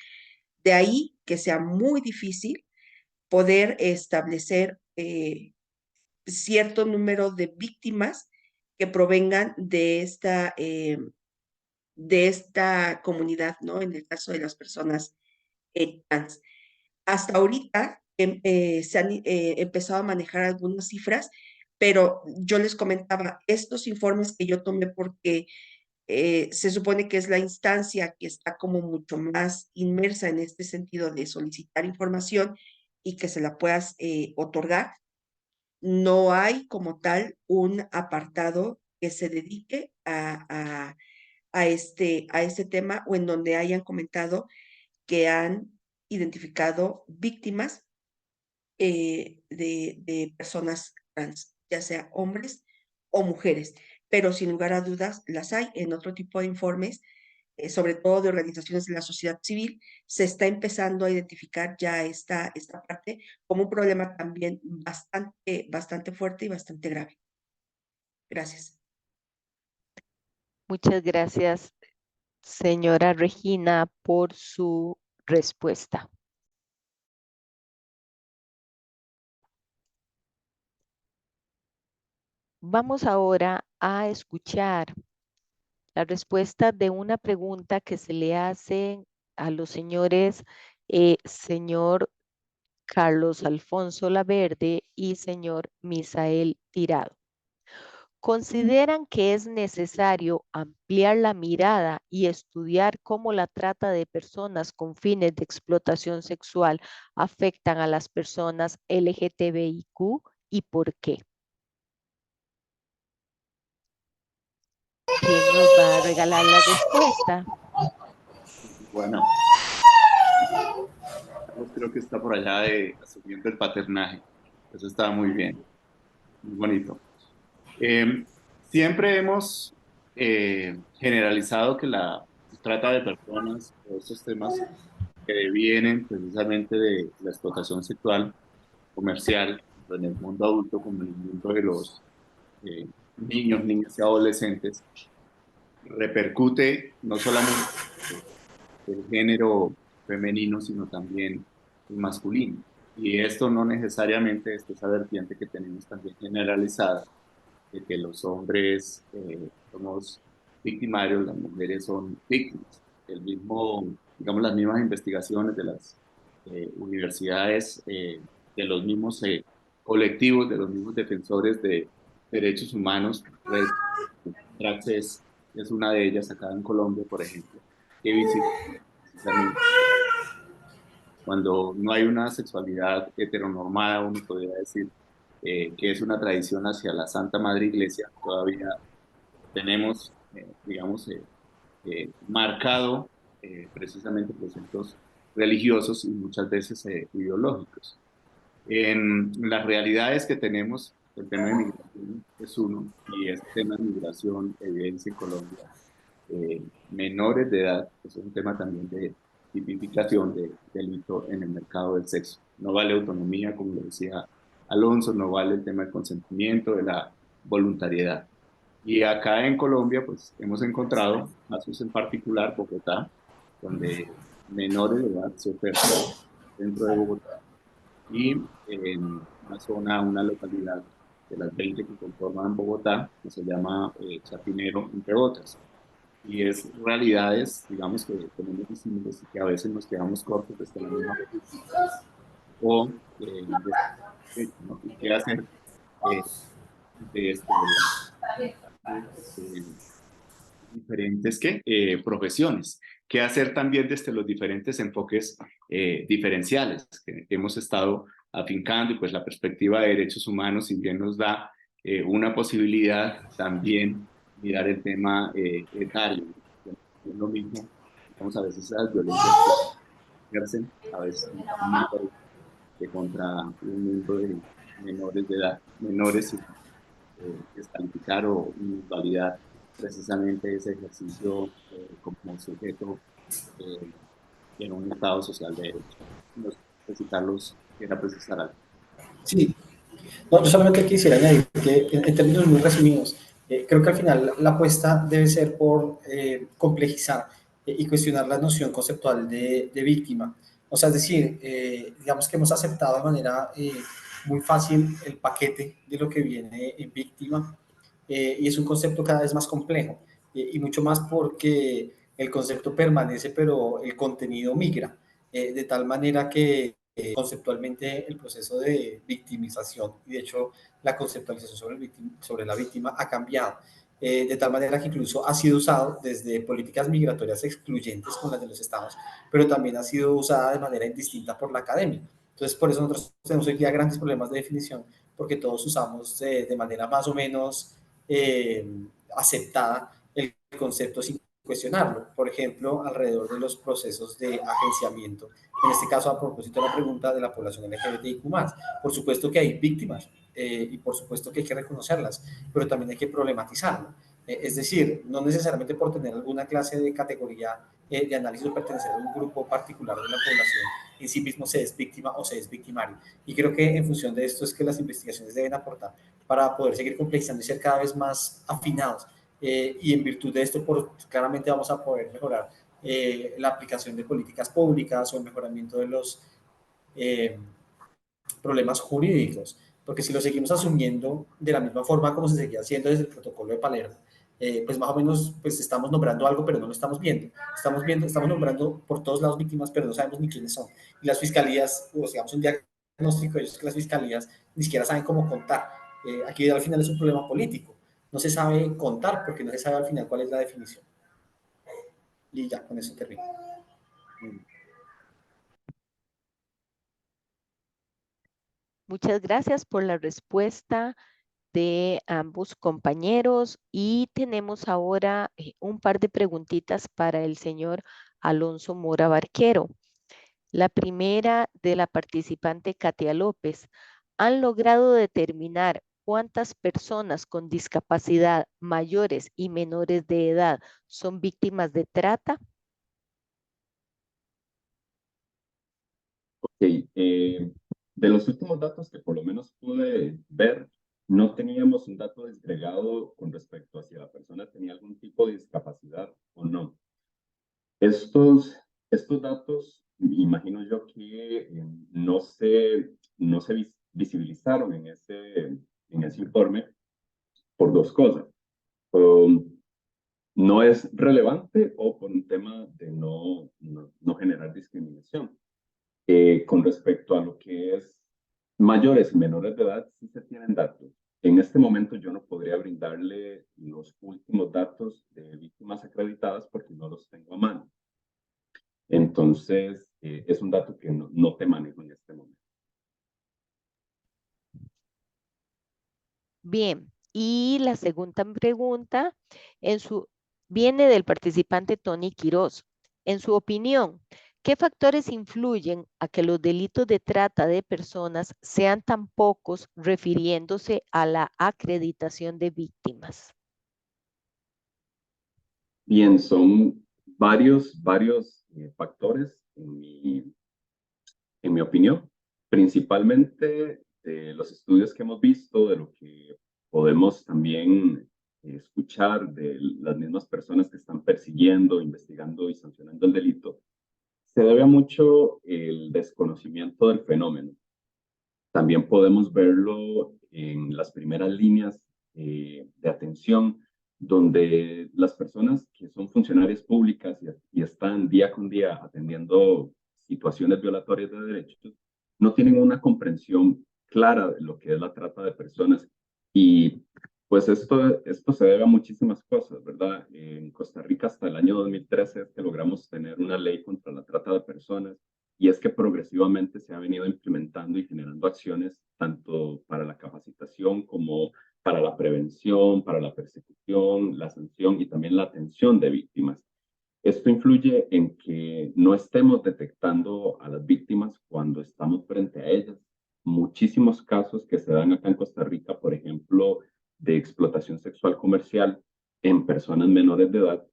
De ahí que sea muy difícil poder establecer cierto número de víctimas que provengan de esta comunidad, ¿no? En el caso de las personas trans. Hasta ahorita se han empezado a manejar algunas cifras, pero yo les comentaba, estos informes que yo tomé porque se supone que es la instancia que está como mucho más inmersa en este sentido de solicitar información y que se la puedas otorgar. No hay como tal un apartado que se dedique a este tema o en donde hayan comentado que han identificado víctimas de personas trans, ya sea hombres o mujeres, pero sin lugar a dudas las hay en otro tipo de informes, sobre todo de organizaciones de la sociedad civil, se está empezando a identificar ya esta parte como un problema también bastante fuerte y bastante grave. Gracias. Muchas gracias, señora Regina, por su respuesta. Vamos ahora a escuchar la respuesta de una pregunta que se le hace a los señores, señor Carlos Alfonso Laverde y señor Misael Tirado. ¿Consideran que es necesario ampliar la mirada y estudiar cómo la trata de personas con fines de explotación sexual afectan a las personas LGTBIQ y por qué? ¿Quién nos va a regalar la respuesta? Bueno, creo que está por allá de asumiendo el paternaje. Eso está muy bien, muy bonito. Siempre hemos generalizado que la trata de personas, o estos temas que devienen precisamente de la explotación sexual comercial, tanto en el mundo adulto como en el mundo de los niños, niñas y adolescentes, repercute no solamente el género femenino, sino también el masculino. Y esto no necesariamente es esa vertiente que tenemos también generalizada, de que los hombres somos victimarios, las mujeres son víctimas. El mismo, digamos, las mismas investigaciones de las universidades, de los mismos colectivos, de los mismos defensores de derechos humanos, Red Trax es una de ellas acá en Colombia, por ejemplo, que visita precisamente cuando no hay una sexualidad heteronormada, uno podría decir que es una tradición hacia la Santa Madre Iglesia, todavía tenemos, digamos, marcado precisamente procesos religiosos y muchas veces ideológicos. En las realidades que tenemos, el tema de migración es uno, y este tema de migración, evidencia en Colombia, menores de edad, es un tema también de tipificación de delito en el mercado del sexo. No vale autonomía, como lo decía Alonso, no vale el tema del consentimiento, de la voluntariedad. Y acá en Colombia, pues hemos encontrado casos en particular, Bogotá, donde menores de edad se ofertan dentro de Bogotá y en una zona, una localidad de las 20 que conforman Bogotá, que se llama Chapinero, entre otras. y es realidades, digamos, que tenemos distintas y que a veces nos quedamos cortos desde la misma perspectiva, o ¿no? ¿Y qué hacer desde diferentes profesiones? ¿Qué hacer también desde los diferentes enfoques diferenciales que hemos estado afincando? Y pues la perspectiva de derechos humanos, si bien nos da una posibilidad, también mirar el tema etario. Es lo mismo, vamos a veces las violencias que ejercen, a veces contra un miembro que contra un miembro de menores de edad, menores descalificar o invalidar precisamente ese ejercicio como sujeto en un Estado social de derecho. No sé si Carlos quiera precisar algo. Sí, no, yo solamente quisiera añadir que en términos muy resumidos, creo que al final la apuesta debe ser por complejizar y cuestionar la noción conceptual de víctima. O sea, es decir, digamos que hemos aceptado de manera muy fácil el paquete de lo que viene en víctima y es un concepto cada vez más complejo y mucho más porque el concepto permanece, pero el contenido migra, de tal manera que conceptualmente el proceso de victimización y de hecho la conceptualización sobre la víctima ha cambiado, de tal manera que incluso ha sido usado desde políticas migratorias excluyentes con las de los estados, pero también ha sido usada de manera indistinta por la academia. Entonces, por eso nosotros tenemos hoy día grandes problemas de definición, porque todos usamos de manera más o menos aceptada el concepto sin cuestionarlo. Por ejemplo, alrededor de los procesos de agenciamiento. En este caso, a propósito de la pregunta de la población LGBTIQ+, por supuesto que hay víctimas y por supuesto que hay que reconocerlas, pero también hay que problematizarlo. Es decir, no necesariamente por tener alguna clase de categoría de análisis o pertenecer a un grupo particular de la población, en sí mismo se es víctima o se es victimario. Y creo que en función de esto es que las investigaciones deben aportar para poder seguir complejizando y ser cada vez más afinados. Y en virtud de esto, claramente vamos a poder mejorar la aplicación de políticas públicas o el mejoramiento de los problemas jurídicos, porque si lo seguimos asumiendo de la misma forma como se seguía haciendo desde el protocolo de Palermo, pues más o menos pues estamos nombrando algo, pero no lo estamos viendo. Estamos nombrando por todos lados víctimas, pero no sabemos ni quiénes son. Y las fiscalías, o digamos un diagnóstico de ellos, que las fiscalías ni siquiera saben cómo contar. Aquí al final es un problema político. No se sabe contar porque no se sabe al final cuál es la definición. Y ya, con eso termino. Muchas gracias por la respuesta de ambos compañeros y tenemos ahora un par de preguntitas para el señor Alonso Mora Barquero. La primera de la participante Katia López. ¿Han logrado determinar cuántas personas con discapacidad mayores y menores de edad son víctimas de trata? Ok, de los últimos datos que por lo menos pude ver, no teníamos un dato desgregado con respecto a si la persona tenía algún tipo de discapacidad o no. Estos datos, imagino yo que no se visibilizaron en ese informe por dos cosas. No es relevante o por un tema de no generar discriminación. Con respecto a lo que es mayores y menores de edad, sí se tienen datos. En este momento yo no podría brindarle los últimos datos de víctimas acreditadas porque no los tengo a mano. Entonces, es un dato que no te manejo en este momento. Bien, y la segunda pregunta viene del participante Tony Quiroz. En su opinión, ¿qué factores influyen a que los delitos de trata de personas sean tan pocos refiriéndose a la acreditación de víctimas? Bien, son varios factores en mi opinión, principalmente de los estudios que hemos visto, de lo que podemos también escuchar de las mismas personas que están persiguiendo, investigando y sancionando el delito, se debe a mucho el desconocimiento del fenómeno. También podemos verlo en las primeras líneas de atención donde las personas que son funcionarias públicas y están día con día atendiendo situaciones violatorias de derechos, no tienen una comprensión clara de lo que es la trata de personas. Y pues esto se debe a muchísimas cosas, ¿verdad? En Costa Rica hasta el año 2013 es que logramos tener una ley contra la trata de personas, y es que progresivamente se ha venido implementando y generando acciones tanto para la capacitación como para la prevención, para la persecución, la sanción y también la atención de víctimas. Esto influye en que no estemos detectando a las víctimas cuando estamos frente a ellas. Muchísimos casos que se dan acá en Costa Rica, por ejemplo, de explotación sexual comercial en personas menores de edad,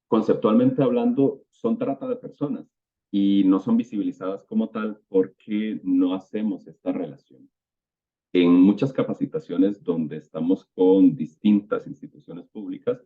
conceptualmente hablando, son trata de personas y no son visibilizadas como tal porque no hacemos esta relación. En muchas capacitaciones donde estamos con distintas instituciones públicas,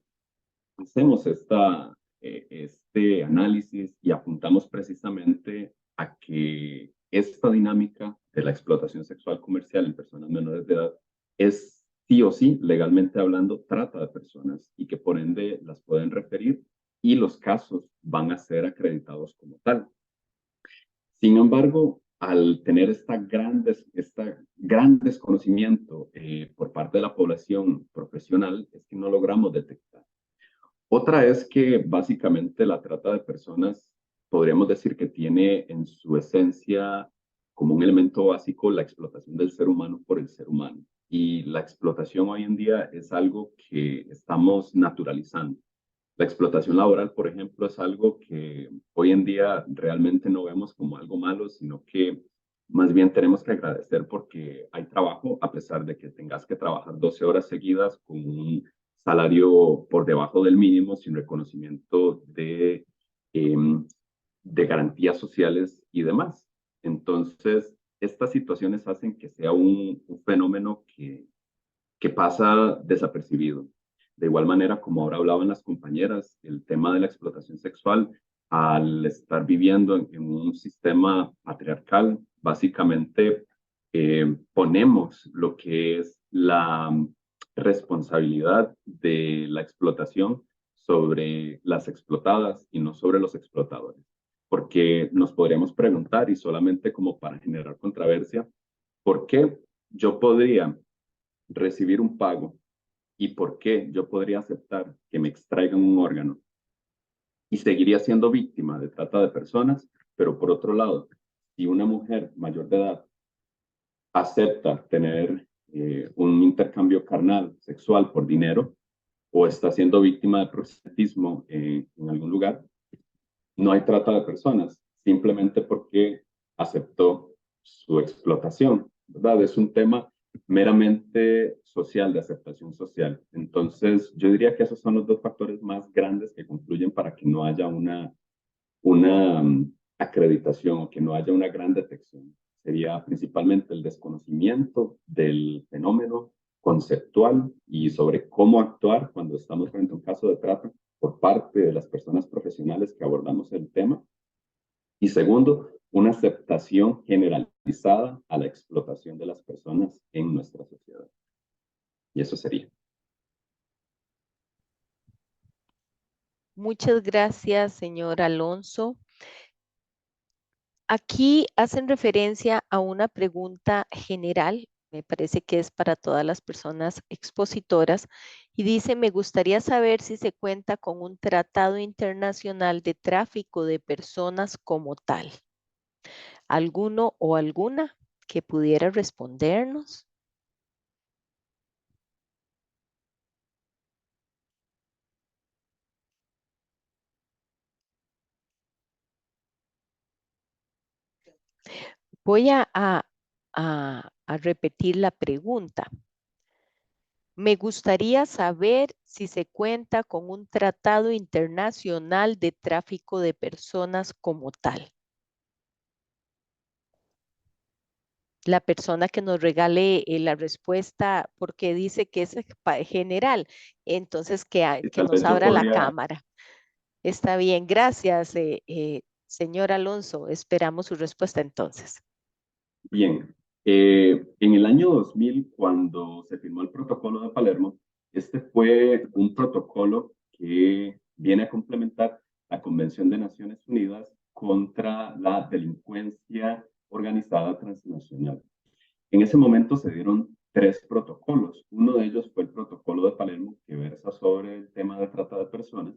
hacemos este análisis y apuntamos precisamente a que esta dinámica de la explotación sexual comercial en personas menores de edad es sí o sí, legalmente hablando, trata de personas y que por ende las pueden referir y los casos van a ser acreditados como tal. Sin embargo, al tener este gran desconocimiento por parte de la población profesional, es que no logramos detectar. Otra es que básicamente la trata de personas, podríamos decir que tiene en su esencia como un elemento básico la explotación del ser humano por el ser humano. Y la explotación hoy en día es algo que estamos naturalizando. La explotación laboral, por ejemplo, es algo que hoy en día realmente no vemos como algo malo, sino que más bien tenemos que agradecer porque hay trabajo, a pesar de que tengas que trabajar 12 horas seguidas con un salario por debajo del mínimo, sin reconocimiento de garantías sociales y demás. Entonces, estas situaciones hacen que sea un fenómeno que pasa desapercibido. De igual manera, como ahora hablaban las compañeras, el tema de la explotación sexual, al estar viviendo en un sistema patriarcal, básicamente ponemos lo que es la responsabilidad de la explotación sobre las explotadas y no sobre los explotadores. Porque nos podríamos preguntar, y solamente como para generar controversia, ¿por qué yo podría recibir un pago y por qué yo podría aceptar que me extraigan un órgano y seguiría siendo víctima de trata de personas? Pero por otro lado, si una mujer mayor de edad acepta tener un intercambio carnal sexual por dinero o está siendo víctima de proxenetismo en algún lugar, no hay trata de personas, simplemente porque aceptó su explotación, ¿verdad? Es un tema meramente social, de aceptación social. Entonces, yo diría que esos son los dos factores más grandes que confluyen para que no haya una acreditación o que no haya una gran detección. Sería principalmente el desconocimiento del fenómeno conceptual y sobre cómo actuar cuando estamos frente a un caso de trata por parte de las personas profesionales que abordamos el tema. Y segundo, una aceptación generalizada a la explotación de las personas en nuestra sociedad. Y eso sería. Muchas gracias, señor Alonso. Aquí hacen referencia a una pregunta general, me parece que es para todas las personas expositoras, y dice, me gustaría saber si se cuenta con un tratado internacional de tráfico de personas como tal. ¿Alguno o alguna que pudiera respondernos? Voy a repetir la pregunta. Me gustaría saber si se cuenta con un tratado internacional de tráfico de personas como tal. La persona que nos regale la respuesta, porque dice que es general, entonces que nos abra la cámara. Está bien, gracias, señor Alonso. Esperamos su respuesta entonces. Bien, en el año 2000, cuando se firmó el protocolo de Palermo, Este fue un protocolo que viene a complementar la Convención de Naciones Unidas contra la delincuencia organizada transnacional. En ese momento se dieron 3 protocolos. Uno de ellos fue el protocolo de Palermo, que versa sobre el tema de trata de personas,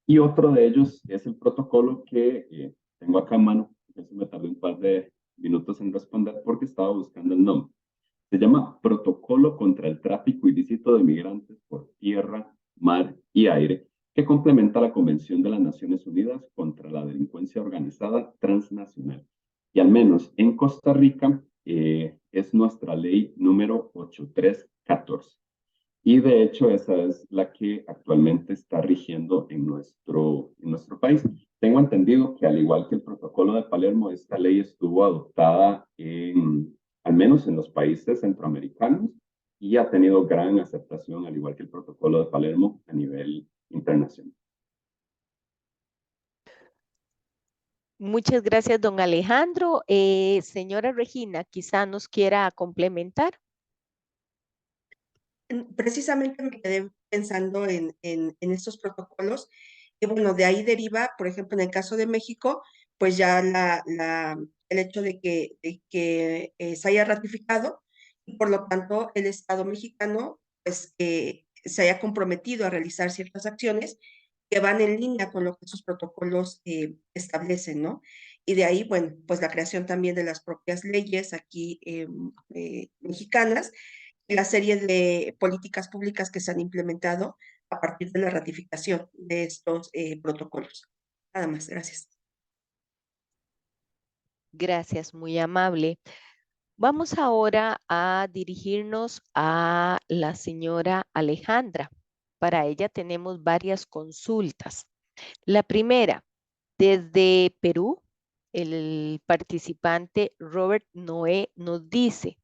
y otro de ellos es el protocolo que tengo acá en mano. Eso me tardé un par de minutos en responder porque estaba buscando el nombre. Se llama Protocolo contra el Tráfico Ilícito de Migrantes por Tierra, Mar y Aire, que complementa la Convención de las Naciones Unidas contra la Delincuencia Organizada Transnacional. Y al menos en Costa Rica es nuestra ley número 8314. Y de hecho esa es la que actualmente está rigiendo en nuestro país. Tengo entendido que al igual que el protocolo de Palermo, esta ley estuvo adoptada al menos en los países centroamericanos y ha tenido gran aceptación, al igual que el protocolo de Palermo, a nivel internacional. Muchas gracias, don Alejandro. Señora Regina, quizá nos quiera complementar. Precisamente me quedé pensando en estos protocolos, y bueno, de ahí deriva, por ejemplo, en el caso de México, pues ya el hecho de que se haya ratificado y por lo tanto el Estado mexicano pues se haya comprometido a realizar ciertas acciones que van en línea con lo que esos protocolos establecen, ¿no? Y de ahí, bueno, pues la creación también de las propias leyes aquí mexicanas, la serie de políticas públicas que se han implementado a partir de la ratificación de estos protocolos. Nada más, gracias. Gracias, muy amable. Vamos ahora a dirigirnos a la señora Alejandra. Para ella tenemos varias consultas. La primera, desde Perú, el participante Robert Noé nos dice,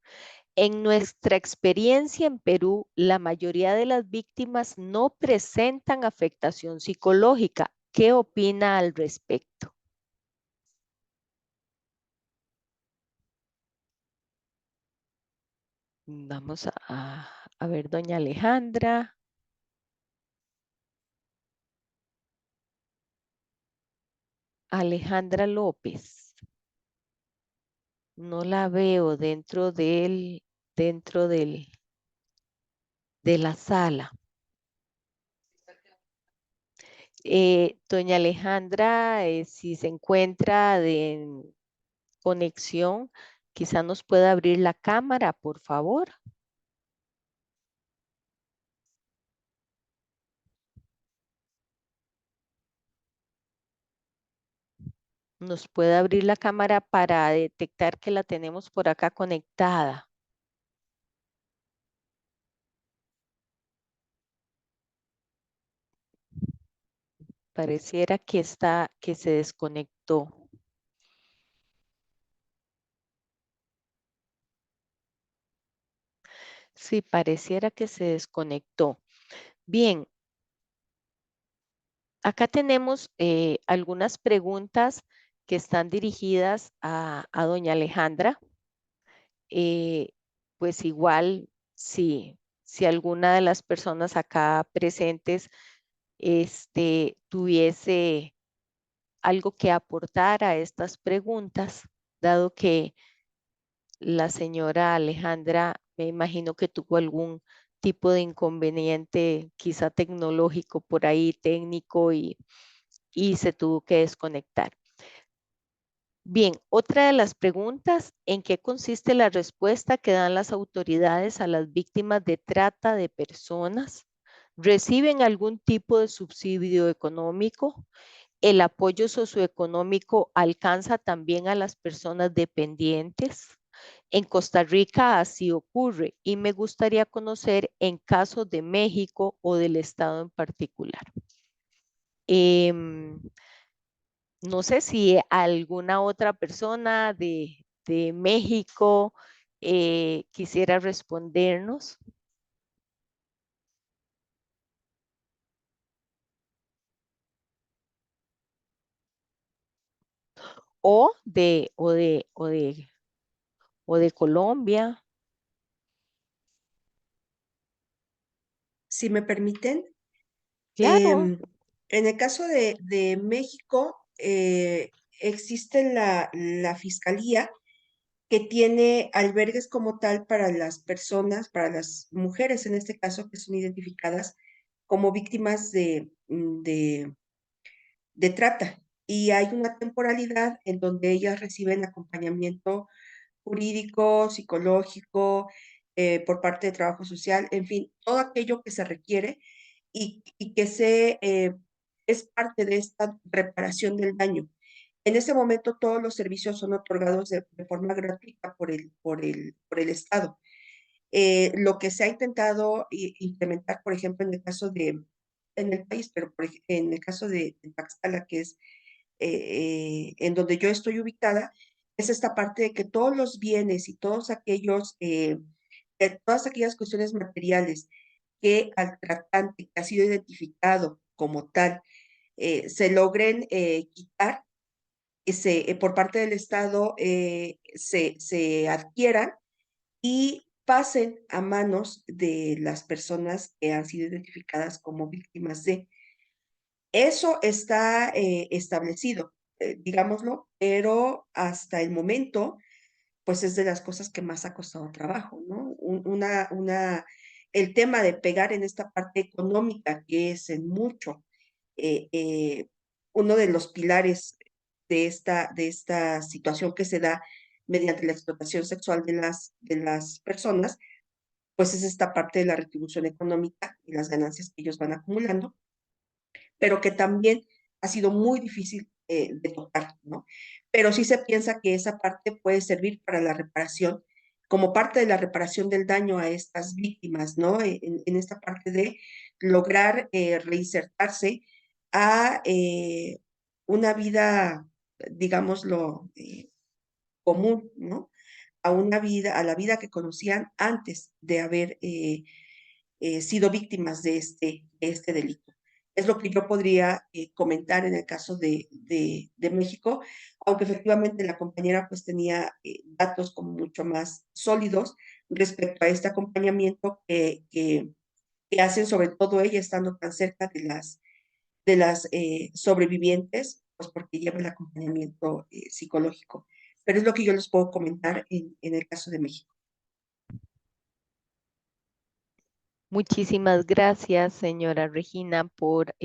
en nuestra experiencia en Perú, la mayoría de las víctimas no presentan afectación psicológica. ¿Qué opina al respecto? Vamos a ver, doña Alejandra. Alejandra López. No la veo de la sala. Doña Alejandra, si se encuentra en conexión, quizá nos pueda abrir la cámara, por favor. Nos puede abrir la cámara para detectar que la tenemos por acá conectada. Pareciera que se desconectó. Sí, pareciera que se desconectó. Bien. Acá tenemos algunas preguntas que están dirigidas a doña Alejandra. Pues igual, si alguna de las personas acá presentes tuviese algo que aportar a estas preguntas, dado que la señora Alejandra, me imagino que tuvo algún tipo de inconveniente, quizá tecnológico por ahí, técnico, y se tuvo que desconectar. Bien, otra de las preguntas, ¿en qué consiste la respuesta que dan las autoridades a las víctimas de trata de personas? ¿Reciben algún tipo de subsidio económico? ¿El apoyo socioeconómico alcanza también a las personas dependientes? En Costa Rica así ocurre y me gustaría conocer en casos de México o del Estado en particular. No sé si alguna otra persona de México quisiera respondernos. O de Colombia. si me permiten. Claro. En el caso de México, existe la Fiscalía que tiene albergues como tal para las personas, para las mujeres en este caso, que son identificadas como víctimas de trata. Y hay una temporalidad en donde ellas reciben acompañamiento jurídico, psicológico, por parte de trabajo social, en fin, todo aquello que se requiere y que es parte de esta reparación del daño. En este momento todos los servicios son otorgados de forma gratuita por el Estado. Lo que se ha intentado implementar, por ejemplo, en el país, pero en el caso de Tlaxcala, que es en donde yo estoy ubicada, es esta parte de que todos los bienes y todas aquellas cuestiones materiales que al tratante que ha sido identificado como tal se logren quitar por parte del Estado, se adquieran y pasen a manos de las personas que han sido identificadas como víctimas de. Eso está establecido, digámoslo, pero hasta el momento, pues es de las cosas que más ha costado trabajo, ¿no? El tema de pegar en esta parte económica, que es en mucho uno de los pilares de esta situación que se da mediante la explotación sexual de las personas, pues es esta parte de la retribución económica y las ganancias que ellos van acumulando, pero que también ha sido muy difícil de tocar, ¿no? Pero sí se piensa que esa parte puede servir para la reparación, como parte de la reparación del daño a estas víctimas, ¿no? En esta parte de lograr reinsertarse a una vida, digámoslo, común, ¿no? A la vida que conocían antes de haber sido víctimas de este delito. Es lo que yo podría comentar en el caso de México, aunque efectivamente la compañera pues tenía datos como mucho más sólidos respecto a este acompañamiento que hacen sobre todo ella estando tan cerca de las sobrevivientes, pues porque lleva el acompañamiento psicológico. Pero es lo que yo les puedo comentar en el caso de México. Muchísimas gracias, señora Regina, por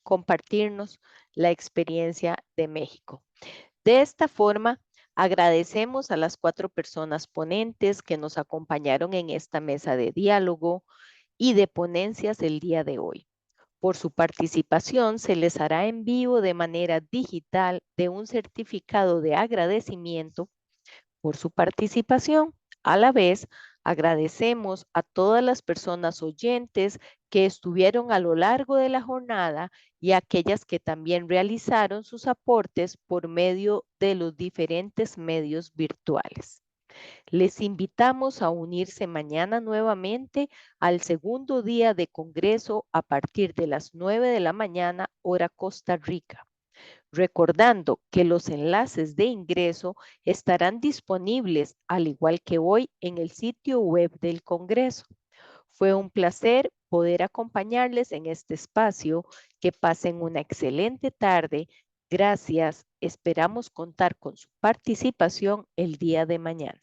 compartirnos la experiencia de México. De esta forma, agradecemos a las 4 personas ponentes que nos acompañaron en esta mesa de diálogo y de ponencias el día de hoy. Por su participación, se les hará envío de manera digital de un certificado de agradecimiento por su participación. A la vez, agradecemos a todas las personas oyentes que estuvieron a lo largo de la jornada y a aquellas que también realizaron sus aportes por medio de los diferentes medios virtuales. Les invitamos a unirse mañana nuevamente al segundo día de Congreso a partir de las 9 de la mañana, hora Costa Rica. Recordando que los enlaces de ingreso estarán disponibles, al igual que hoy, en el sitio web del Congreso. Fue un placer poder acompañarles en este espacio. Que pasen una excelente tarde. Gracias. Esperamos contar con su participación el día de mañana.